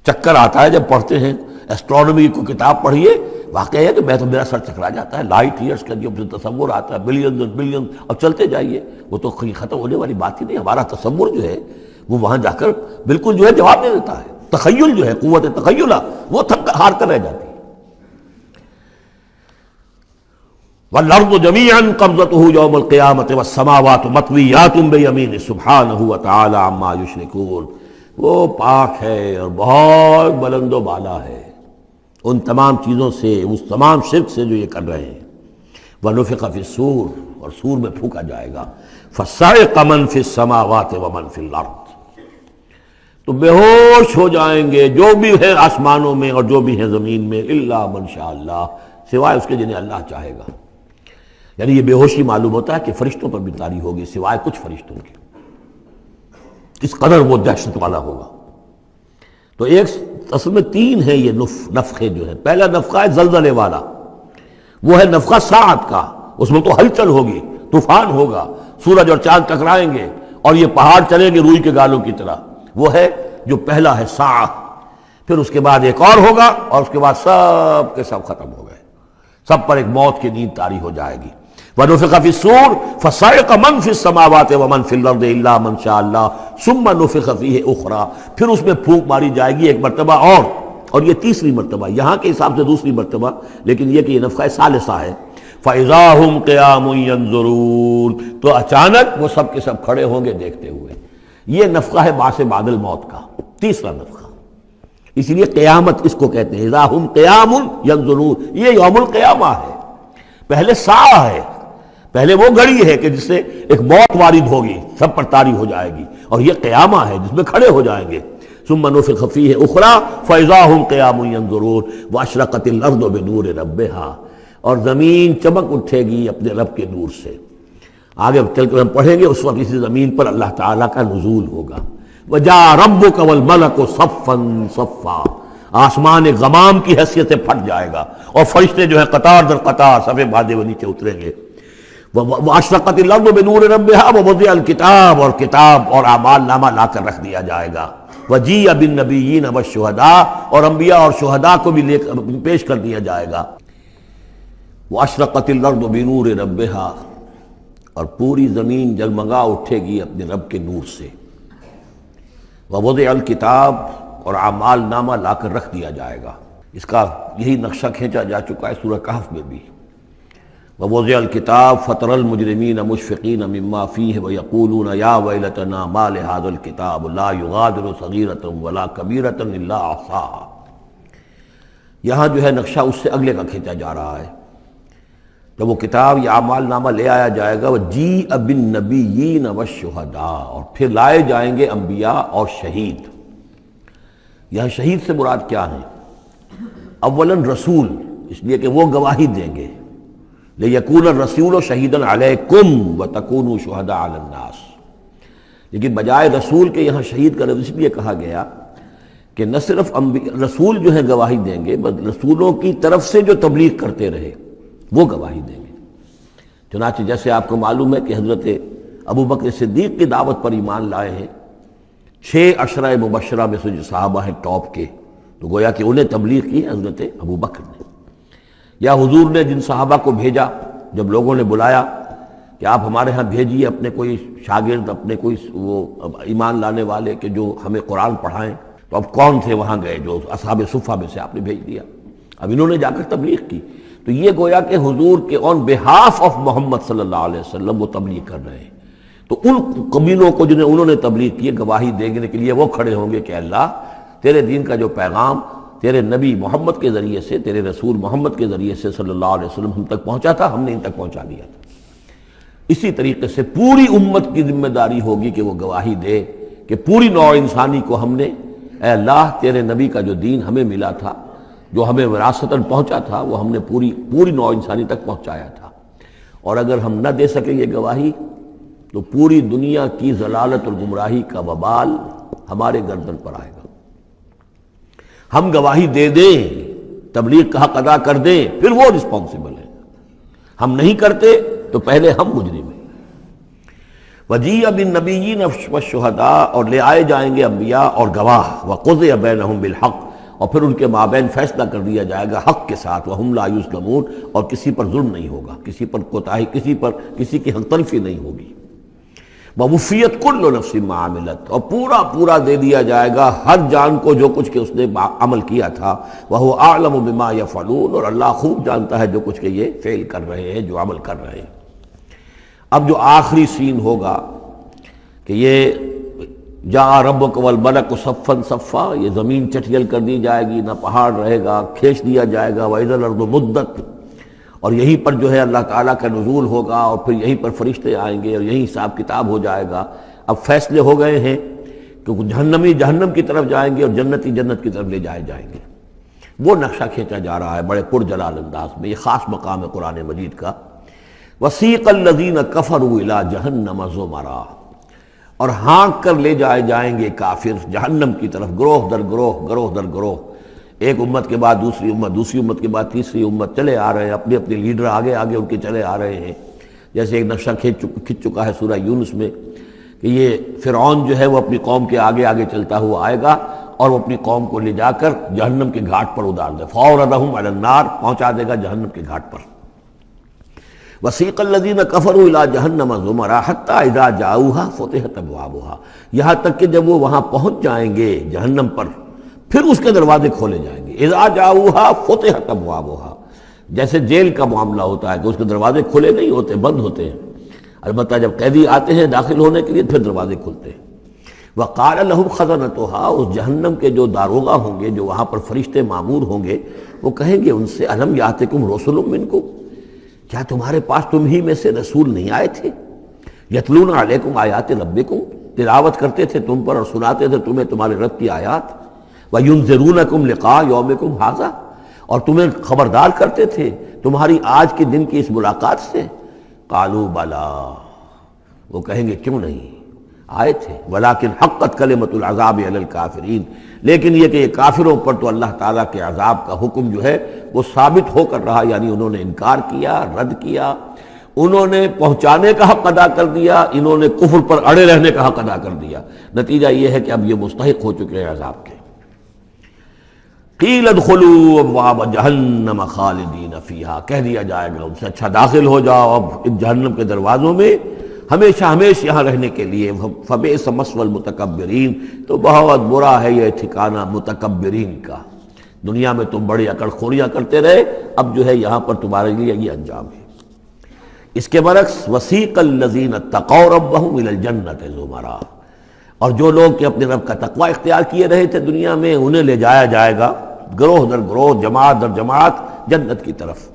[SPEAKER 1] چکر آتا ہے جب پڑھتے ہیں ایسٹرونومی کو کتاب پڑھیے، واقعہ ہے کہ میں تو میرا سر چکرا جاتا ہے، لائٹ ایئرس کا جو تصور آتا ہے، بلینز اور بلینز، اور چلتے جائیے، وہ تو ختم ہونے والی بات ہی نہیں۔ ہمارا تصور جو ہے وہ وہاں جا کر بالکل جو ہے جواب دے دیتا ہے، تخیل جو ہے، قوت تخیلہ، وہ تھک ہار کر رہ جاتی ہے۔ وَالْأَرْضُ جَمِيعًا قَبْضَتُهُ يَوْمَ الْقِيَامَةِ وَالسَّمَاوَاتُ مَطْوِيَّاتٌ بِيَمِينِهِ سُبْحَانَهُ وَتَعَالَى عَمَّا يُشْرِكُونَ، وہ پاک ہے اور بہت بلند و بالا ہے ان تمام چیزوں سے، اس تمام شرک سے جو یہ کر رہے ہیں۔ وَنُفِخَ فِي الصُّورِ، اور سور میں پھونکا جائے گا، فَصَعِقَ مَن فِي السَّمَاوَاتِ وَمَن فِي الْأَرْضِ، تو بے ہوش ہو جائیں گے جو بھی ہیں آسمانوں میں اور جو بھی ہیں زمین میں، الا من شاء اللہ، سوائے اس کے جنہیں اللہ چاہے گا۔ یعنی یہ بے ہوشی معلوم ہوتا ہے کہ فرشتوں پر بھی طاری ہوگی سوائے کچھ فرشتوں کے، اس قدر وہ دہشت والا ہوگا۔ تو ایک اصل میں تین ہیں یہ نفخے جو ہیں۔ پہلا نفخہ ہے زلزلے والا، وہ ہے نفخہ ساعت کا، اس میں تو ہلچل ہوگی، طوفان ہوگا، سورج اور چاند ٹکرائیں گے اور یہ پہاڑ چلیں گے روئی کے گالوں کی طرح، وہ ہے جو پہلا ہے ساعت۔ پھر اس کے بعد ایک اور ہوگا، اور اس کے بعد سب کے سب ختم ہو گئے، سب پر ایک موت کی نیند طاری ہو جائے گی۔ وَنُفِخَ فِي الصُّورِ فَصَعِقَ مَن فِي السَّمَاوَاتِ وَمَن فِي الْأَرْضِ إِلَّا مَن شَاءَ اللَّهُ ثُمَّ نُفِخَ فِيهِ أُخْرَىٰ، پھر اس میں پھونک ماری جائے گی ایک مرتبہ اور یہ تیسری مرتبہ، یہاں کے حساب سے دوسری مرتبہ، لیکن یہ کہ یہ نفخہ ثالثہ ہے۔ فَإِذَا هُمْ قِيَامٌ يَنظُرُونَ، تو اچانک وہ سب کے سب کھڑے ہوں گے دیکھتے ہوئے۔ یہ نفخہ ہے بعث بعد الموت کا، تیسرا نفخہ، اسی لیے قیامت اس کو کہتے ہیں، اذا ہم قیام ینظرون، یہ یوم القیامہ ہے۔ پہلے ساعہ ہے، پہلے وہ گھڑی ہے کہ جس سے ایک موت وارد ہوگی، سب پر طاری ہو جائے گی، اور یہ قیامہ ہے جس میں کھڑے ہو جائیں گے۔ ثم نفخ فیہ اخری فاذا ہم قیام ینظرون واشرقت الارض بنور ربہا، اور زمین چمک اٹھے گی اپنے رب کے نور سے۔ آگے چل کر ہم پڑھیں گے، اس وقت اسی زمین پر اللہ تعالیٰ کا نزول ہوگا۔ وَجَاءَ رَبُّكَ وَالْمَلَكُ صَفًّا صَفًّا، آسمان ایک غمام کی حیثیت سے پھٹ جائے گا، اور فرشتے جو ہیں قطار در قطار صفے باندھے وہ نیچے اتریں گے۔ وَأَشْرَقَتِ الْأَرْضُ بِنُورِ رَبِّهَا وَوُضِعَ الْكِتَابُ، اور کتاب اور اعمال نامہ لا کر رکھ دیا جائے گا۔ وَجِيءَ بِالنَّبِيِّينَ وَالشُّهَدَاءِ، اور انبیاء اور شہداء کو بھی پیش کر دیا جائے گا۔ وَأَشْرَقَتِ الْأَرْضُ بِنُورِ رَبِّهَا، اور پوری زمین جگمگا اٹھے گی اپنے رب کے نور سے۔ وَوُضِعَ الْكِتَابُ، اور اعمال نامہ لا کر رکھ دیا جائے گا۔ اس کا یہی نقشہ کھینچا جا چکا ہے سورہ کہف میں بھی۔ وَوُضِعَ الْكِتَابُ فَتَرَى الْمُجْرِمِينَ مُشْفِقِينَ مِمَّا فِيهِ وَيَقُولُونَ يَا وَيْلَتَنَا مَا لِهَذَا الْكِتَابِ لَا يُغَادِرُ صَغِيرَةً وَلَا كَبِيرَةً إِلَّا أَحْصَاهَا، یہاں جو ہے نقشہ اس سے اگلے کا کھینچا جا رہا ہے۔ جب وہ کتاب یا اعمال نامہ لے آیا جائے گا، وَجِيءَ بِالنَّبِيِّينَ وَالشُّهَدَاءِ، اور پھر لائے جائیں گے انبیاء اور شہید۔ یہاں شہید سے مراد کیا ہے؟ اولاً رسول، اس لیے کہ وہ گواہی دیں گے، لِيَكُونَ الرَّسُولُ شَهِيدًا عَلَيْكُمْ وَتَكُونُوا شُهَدَاءَ عَلَى النَّاسِ، لیکن بجائے رسول کے یہاں شہید کا لفظ اس لیے کہا گیا کہ نہ صرف رسول جو ہے گواہی دیں گے، بلکہ رسولوں کی طرف سے جو تبلیغ کرتے رہے وہ گواہی دیں گے۔ چنانچہ جیسے آپ کو معلوم ہے کہ حضرت ابو بکر صدیق کی دعوت پر ایمان لائے ہیں 6 عشرہ مبشرہ میں سے جو صحابہ ہیں ٹاپ کے، تو گویا کہ انہیں تبلیغ کی ہے حضرت ابو بکر نے۔ یا حضور نے جن صحابہ کو بھیجا، جب لوگوں نے بلایا کہ آپ ہمارے ہاں بھیجیے اپنے کوئی شاگرد، اپنے کوئی وہ ایمان لانے والے کہ جو ہمیں قرآن پڑھائیں، تو اب کون تھے وہاں گئے؟ جو اصحاب صفہ میں سے آپ نے بھیج دیا۔ اب انہوں نے جا کر تبلیغ کی، تو یہ گویا کہ حضور کے آن بہاف آف محمد صلی اللہ علیہ وسلم وہ تبلیغ کر رہے ہیں. تو ان قبیلوں کو جنہیں انہوں نے تبلیغ کی گواہی دینے کے لیے وہ کھڑے ہوں گے کہ اللہ تیرے دین کا جو پیغام تیرے نبی محمد کے ذریعے سے، تیرے رسول محمد کے ذریعے سے صلی اللہ علیہ وسلم ہم تک پہنچا تھا، ہم نے ان تک پہنچا دیا تھا. اسی طریقے سے پوری امت کی ذمہ داری ہوگی کہ وہ گواہی دے کہ پوری نوع انسانی کو ہم نے، اے اللہ تیرے نبی کا جو دین ہمیں ملا تھا، جو ہمیں وراثتاً پہنچا تھا، وہ ہم نے پوری نوع انسانی تک پہنچایا تھا. اور اگر ہم نہ دے سکیں یہ گواہی تو پوری دنیا کی ضلالت اور گمراہی کا وبال ہمارے گردن پر آئے گا. ہم گواہی دے دیں، تبلیغ کا حق ادا کر دیں، پھر وہ رسپانسبل ہے. ہم نہیں کرتے تو پہلے ہم مجرم ہیں. وجیء بالنبیین والشہداء، اور لے آئے جائیں گے انبیاء اور گواہ، وقضی بینہم بالحق، اور پھر ان کے مابین فیصلہ کر دیا جائے گا حق کے ساتھ، وہم لا یظلمون، اور کسی پر ظلم نہیں ہوگا، کسی پر کوتاہی، کسی کی حق تلفی نہیں ہوگی. ووفیت کل نفس ما عملت، اور پورا دے دیا جائے گا ہر جان کو جو کچھ کہ اس نے عمل کیا تھا. وہو اعلم بما یفعلون، اور اللہ خوب جانتا ہے جو کچھ کہ یہ فعل کر رہے ہیں، جو عمل کر رہے ہیں. اب جو آخری سین ہوگا کہ یہ جاء ربک والملک صفا صفا، یہ زمین چٹیل کر دی جائے گی، نہ پہاڑ رہے گا، کھینچ دیا جائے گا. وَإِذَا الْأَرْضُ مُدَّتْ، اور یہیں پر جو ہے اللہ تعالیٰ کا نزول ہوگا، اور پھر یہیں پر فرشتے آئیں گے اور یہیں حساب کتاب ہو جائے گا. اب فیصلے ہو گئے ہیں کہ جہنمی جہنم کی طرف جائیں گے اور جنتی جنت کی طرف لے جائیں گے. وہ نقشہ کھینچا جا رہا ہے بڑے پرجلال انداز میں. یہ خاص مقام ہے قرآن مجید کا. وَسِيقَ الَّذِينَ كَفَرُوا إِلَىٰ جَهَنَّمَ زُمَرًا، اور ہانک کر لے جائیں گے کافر جہنم کی طرف، گروہ در گروہ، ایک امت کے بعد دوسری امت کے بعد تیسری امت، چلے آ رہے ہیں، اپنے اپنے لیڈر آگے ان کے چلے آ رہے ہیں. جیسے ایک نقشہ کھنچ چکا ہے سورہ یونس میں کہ یہ فرعون جو ہے وہ اپنی قوم کے آگے چلتا ہوا آئے گا اور وہ اپنی قوم کو لے جا کر جہنم کے گھاٹ پر اتار دے. فَأَوْرَدَهُمْ عَلَى النَّارِ، پہنچا دے گا جہنم کے گھاٹ پر. وَسِيقَ الَّذِينَ كَفَرُوا إِلَىٰ جَهَنَّمَ زُمَرًا حَتَّىٰ إِذَا جَاءُوهَا فُتِحَتْ أَبْوَابُهَا، یہاں تک کہ جب وہ وہاں پہنچ جائیں گے جہنم پر پھر اس کے دروازے کھولے جائیں گے. اذا جاؤها فتحت ابوابها، جیسے جیل کا معاملہ ہوتا ہے کہ اس کے دروازے کھلے نہیں ہوتے، بند ہوتے ہیں. البتہ جب قیدی آتے ہیں داخل ہونے کے لیے پھر دروازے کھلتے ہیں. وقال لهم خزنتها، اس جہنم کے جو داروغہ ہوں گے، جو وہاں پر فرشتے مامور ہوں گے، وہ کہیں گے ان سے الم یاتکم رسل منکم، کیا تمہارے پاس تم ہی میں سے رسول نہیں آئے تھے؟ یتلون علیکم آیات ربکم، تلاوت کرتے تھے تم پر اور سناتے تھے تمہیں تمہارے رب کی آیات. وَيُنذِرُونَكُمْ لِقَاءَ يَوْمِكُمْ هَٰذَا، اور تمہیں خبردار کرتے تھے تمہاری آج کے دن کی اس ملاقات سے. قَالُوا بَلَىٰ، وہ کہیں گے کیوں نہیں، آئے تھے. وَلَٰكِنْ حَقَّتْ كَلِمَةُ الْعَذَابِ عَلَى الْكَافِرِينَ، لیکن یہ کہ یہ کافروں پر تو اللہ تعالیٰ کے عذاب کا حکم جو ہے وہ ثابت ہو کر رہا، یعنی انہوں نے انکار کیا، رد کیا، انہوں نے پہنچانے کا حق ادا کر دیا، انہوں نے کفر پر اڑے رہنے کا حق ادا کر دیا. نتیجہ یہ ہے کہ اب یہ مستحق ہو چکے ہیں عذاب کے. قیل ادخلوا ابواب جہنم خالدین فیہا، کہہ دیا جائے گا ان سے اچھا داخل ہو جاؤ اب ان جہنم کے دروازوں میں ہمیشہ یہاں رہنے کے لیے. فبئس مثوى المتکبرین، تو بہت برا ہے یہ ٹھکانہ متکبرین کا. دنیا میں تم بڑی اکڑ خوریاں کرتے رہے، اب جو ہے یہاں پر تمہارے لیے یہ انجام ہے. اس کے برعکس وسیق الذین اتقوا ربهم الى الجنة زمرا، اور جو لوگ کہ اپنے رب کا تقوی اختیار کیے رہے تھے دنیا میں انہیں لے جایا جائے گا گروہ در گروہ، جماعت در جماعت جنت کی طرف.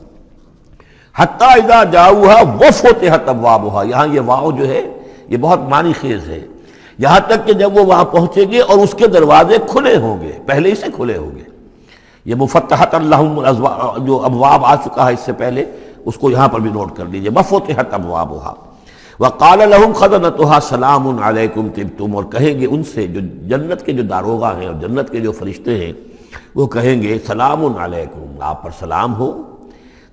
[SPEAKER 1] حتی اذا جاؤها وفتحت ابوابها، یہاں یہ واو جو ہے یہ بہت معنی خیز ہے. یہاں تک کہ جب وہ وہاں پہنچیں گے اور اس کے دروازے کھلے ہوں گے، پہلے ہی سے کھلے ہوں گے. یہ مفتحت اللہم جو ابواب آ چکا ہے اس سے پہلے، اس کو یہاں پر بھی نوٹ کر لیجئے. وفتحت ابوابها وقال لهم خزنتها سلام علیکم طبتم، اور کہیں گے ان سے جو جنت کے جو داروغہ ہیں اور جنت کے جو فرشتے ہیں وہ کہیں گے سلام علیکم، آپ پر سلام ہو.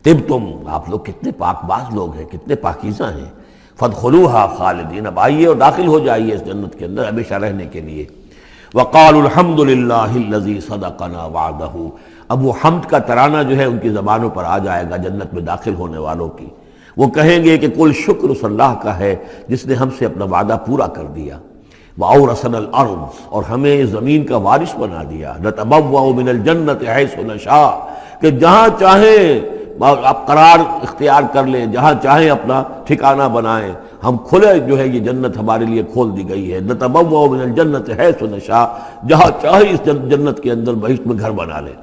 [SPEAKER 1] طبتم، آپ لوگ کتنے پاک باز لوگ ہیں، کتنے پاکیزہ ہیں. فادخلوها خالدین، اب آئیے اور داخل ہو جائیے اس جنت کے اندر ہمیشہ رہنے کے لیے. وقالوا الحمد للہ الذی صدقنا وعدہ، اب وہ حمد کا ترانہ جو ہے ان کی زبانوں پر آ جائے گا جنت میں داخل ہونے والوں کی. وہ کہیں گے کہ کل شکر اس اللہ کا ہے جس نے ہم سے اپنا وعدہ پورا کر دیا. وَأَوْرَثَنَا الْأَرْضَ، اور ہمیں زمین کا وارث بنا دیا. نَتَبَوَّأُ مِنَ الْجَنَّةِ حَيْثُ نَشَاءُ، کہ جہاں چاہیں آپ قرار اختیار کر لیں، جہاں چاہیں اپنا ٹھکانہ بنائیں، ہم کھلے جو ہے یہ جنت ہمارے لیے کھول دی گئی ہے، نتبوأ من الجنت حیث نشاء، جہاں چاہے اس جنت کے اندر بہشت میں گھر بنا لیں۔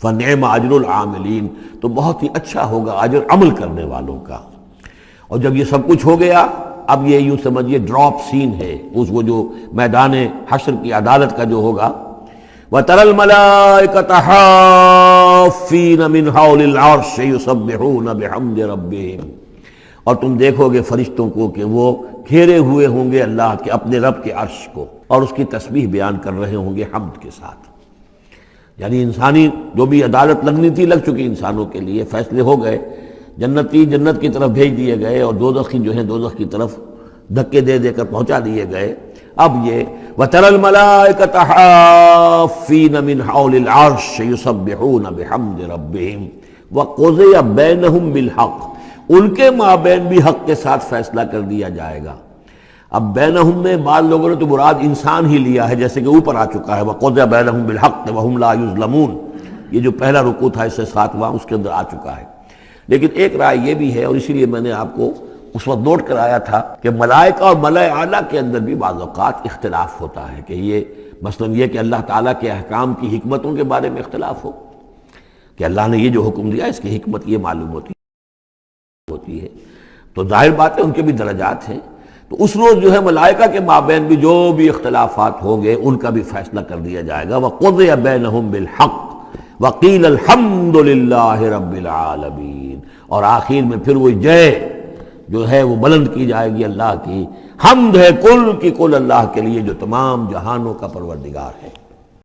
[SPEAKER 1] فنعم اجر العاملین، تو بہت ہی اچھا ہوگا اجر عمل کرنے والوں کا۔ اور جب یہ سب کچھ ہو گیا، اب یہ یوں سمجھیے ڈراپ سین ہے، اس وہ جو میدان حشر کی عدالت کا جو ہوگا، وَتَرَى الْمَلَائِكَةَ حَافِّينَ مِنْ حَوْلِ الْعَرْشِ يُسَبِّحُونَ بِحَمْدِ رَبِّهِمْ، اور تم دیکھو گے فرشتوں کو کہ وہ گھیرے ہوئے ہوں گے اللہ کے اپنے رب کے عرش کو، اور اس کی تسبیح بیان کر رہے ہوں گے حمد کے ساتھ۔ یعنی انسانی جو بھی عدالت لگنی تھی لگ چکی، انسانوں کے لیے فیصلے ہو گئے، جنتی جنت کی طرف بھیج دیے گئے اور دوزخی جو ہیں دوزخ کی طرف دھکے دے دے کر پہنچا دیے گئے۔ اب یہ وَتَرَى الْمَلَائِكَةَ حَافِّينَ مِنْ حَوْلِ الْعَرْشِ يُسَبِّحُونَ بِحَمْدِ رَبِّهِمْ وَقُضِيَ بَيْنَهُمْ بِالْحَقِّ، ان کے مابین بھی حق کے ساتھ فیصلہ کر دیا جائے گا۔ اب بینہم میں بعض لوگوں نے تو مراد انسان ہی لیا ہے، جیسے کہ اوپر آ چکا ہے وَقُضِيَ بَيْنَهُمْ بِالْحَقِّ وَهُمْ لَا يُظْلَمُونَ، یہ جو پہلا رکوع تھا اس سے 7واں اس کے اندر آ چکا ہے۔ لیکن ایک رائے یہ بھی ہے، اور اسی لیے میں نے آپ کو اس وقت نوٹ کرایا تھا کہ ملائکہ اور ملائے اعلیٰ کے اندر بھی بعض اوقات اختلاف ہوتا ہے، کہ یہ مثلا یہ کہ اللہ تعالیٰ کے احکام کی حکمتوں کے بارے میں اختلاف ہو، کہ اللہ نے یہ جو حکم دیا اس کی حکمت یہ معلوم ہوتی ہے، تو ظاہر بات ہے ان کے بھی درجات ہیں۔ تو اس روز جو ہے ملائکہ کے مابین بھی جو بھی اختلافات ہوں گے ان کا بھی فیصلہ کر دیا جائے گا۔ وَقُضِيَ بَيْنَهُمْ بِالْحَقِّ وَقِيلَ الْحَمْدُ لِلَّهِ رَبِّ الْعَالَمِينَ، اور آخر میں پھر وہ جے جو ہے وہ بلند کی جائے گی اللہ کی، حمد ہے کل کی کل اللہ کے لیے جو تمام جہانوں کا پروردگار ہے۔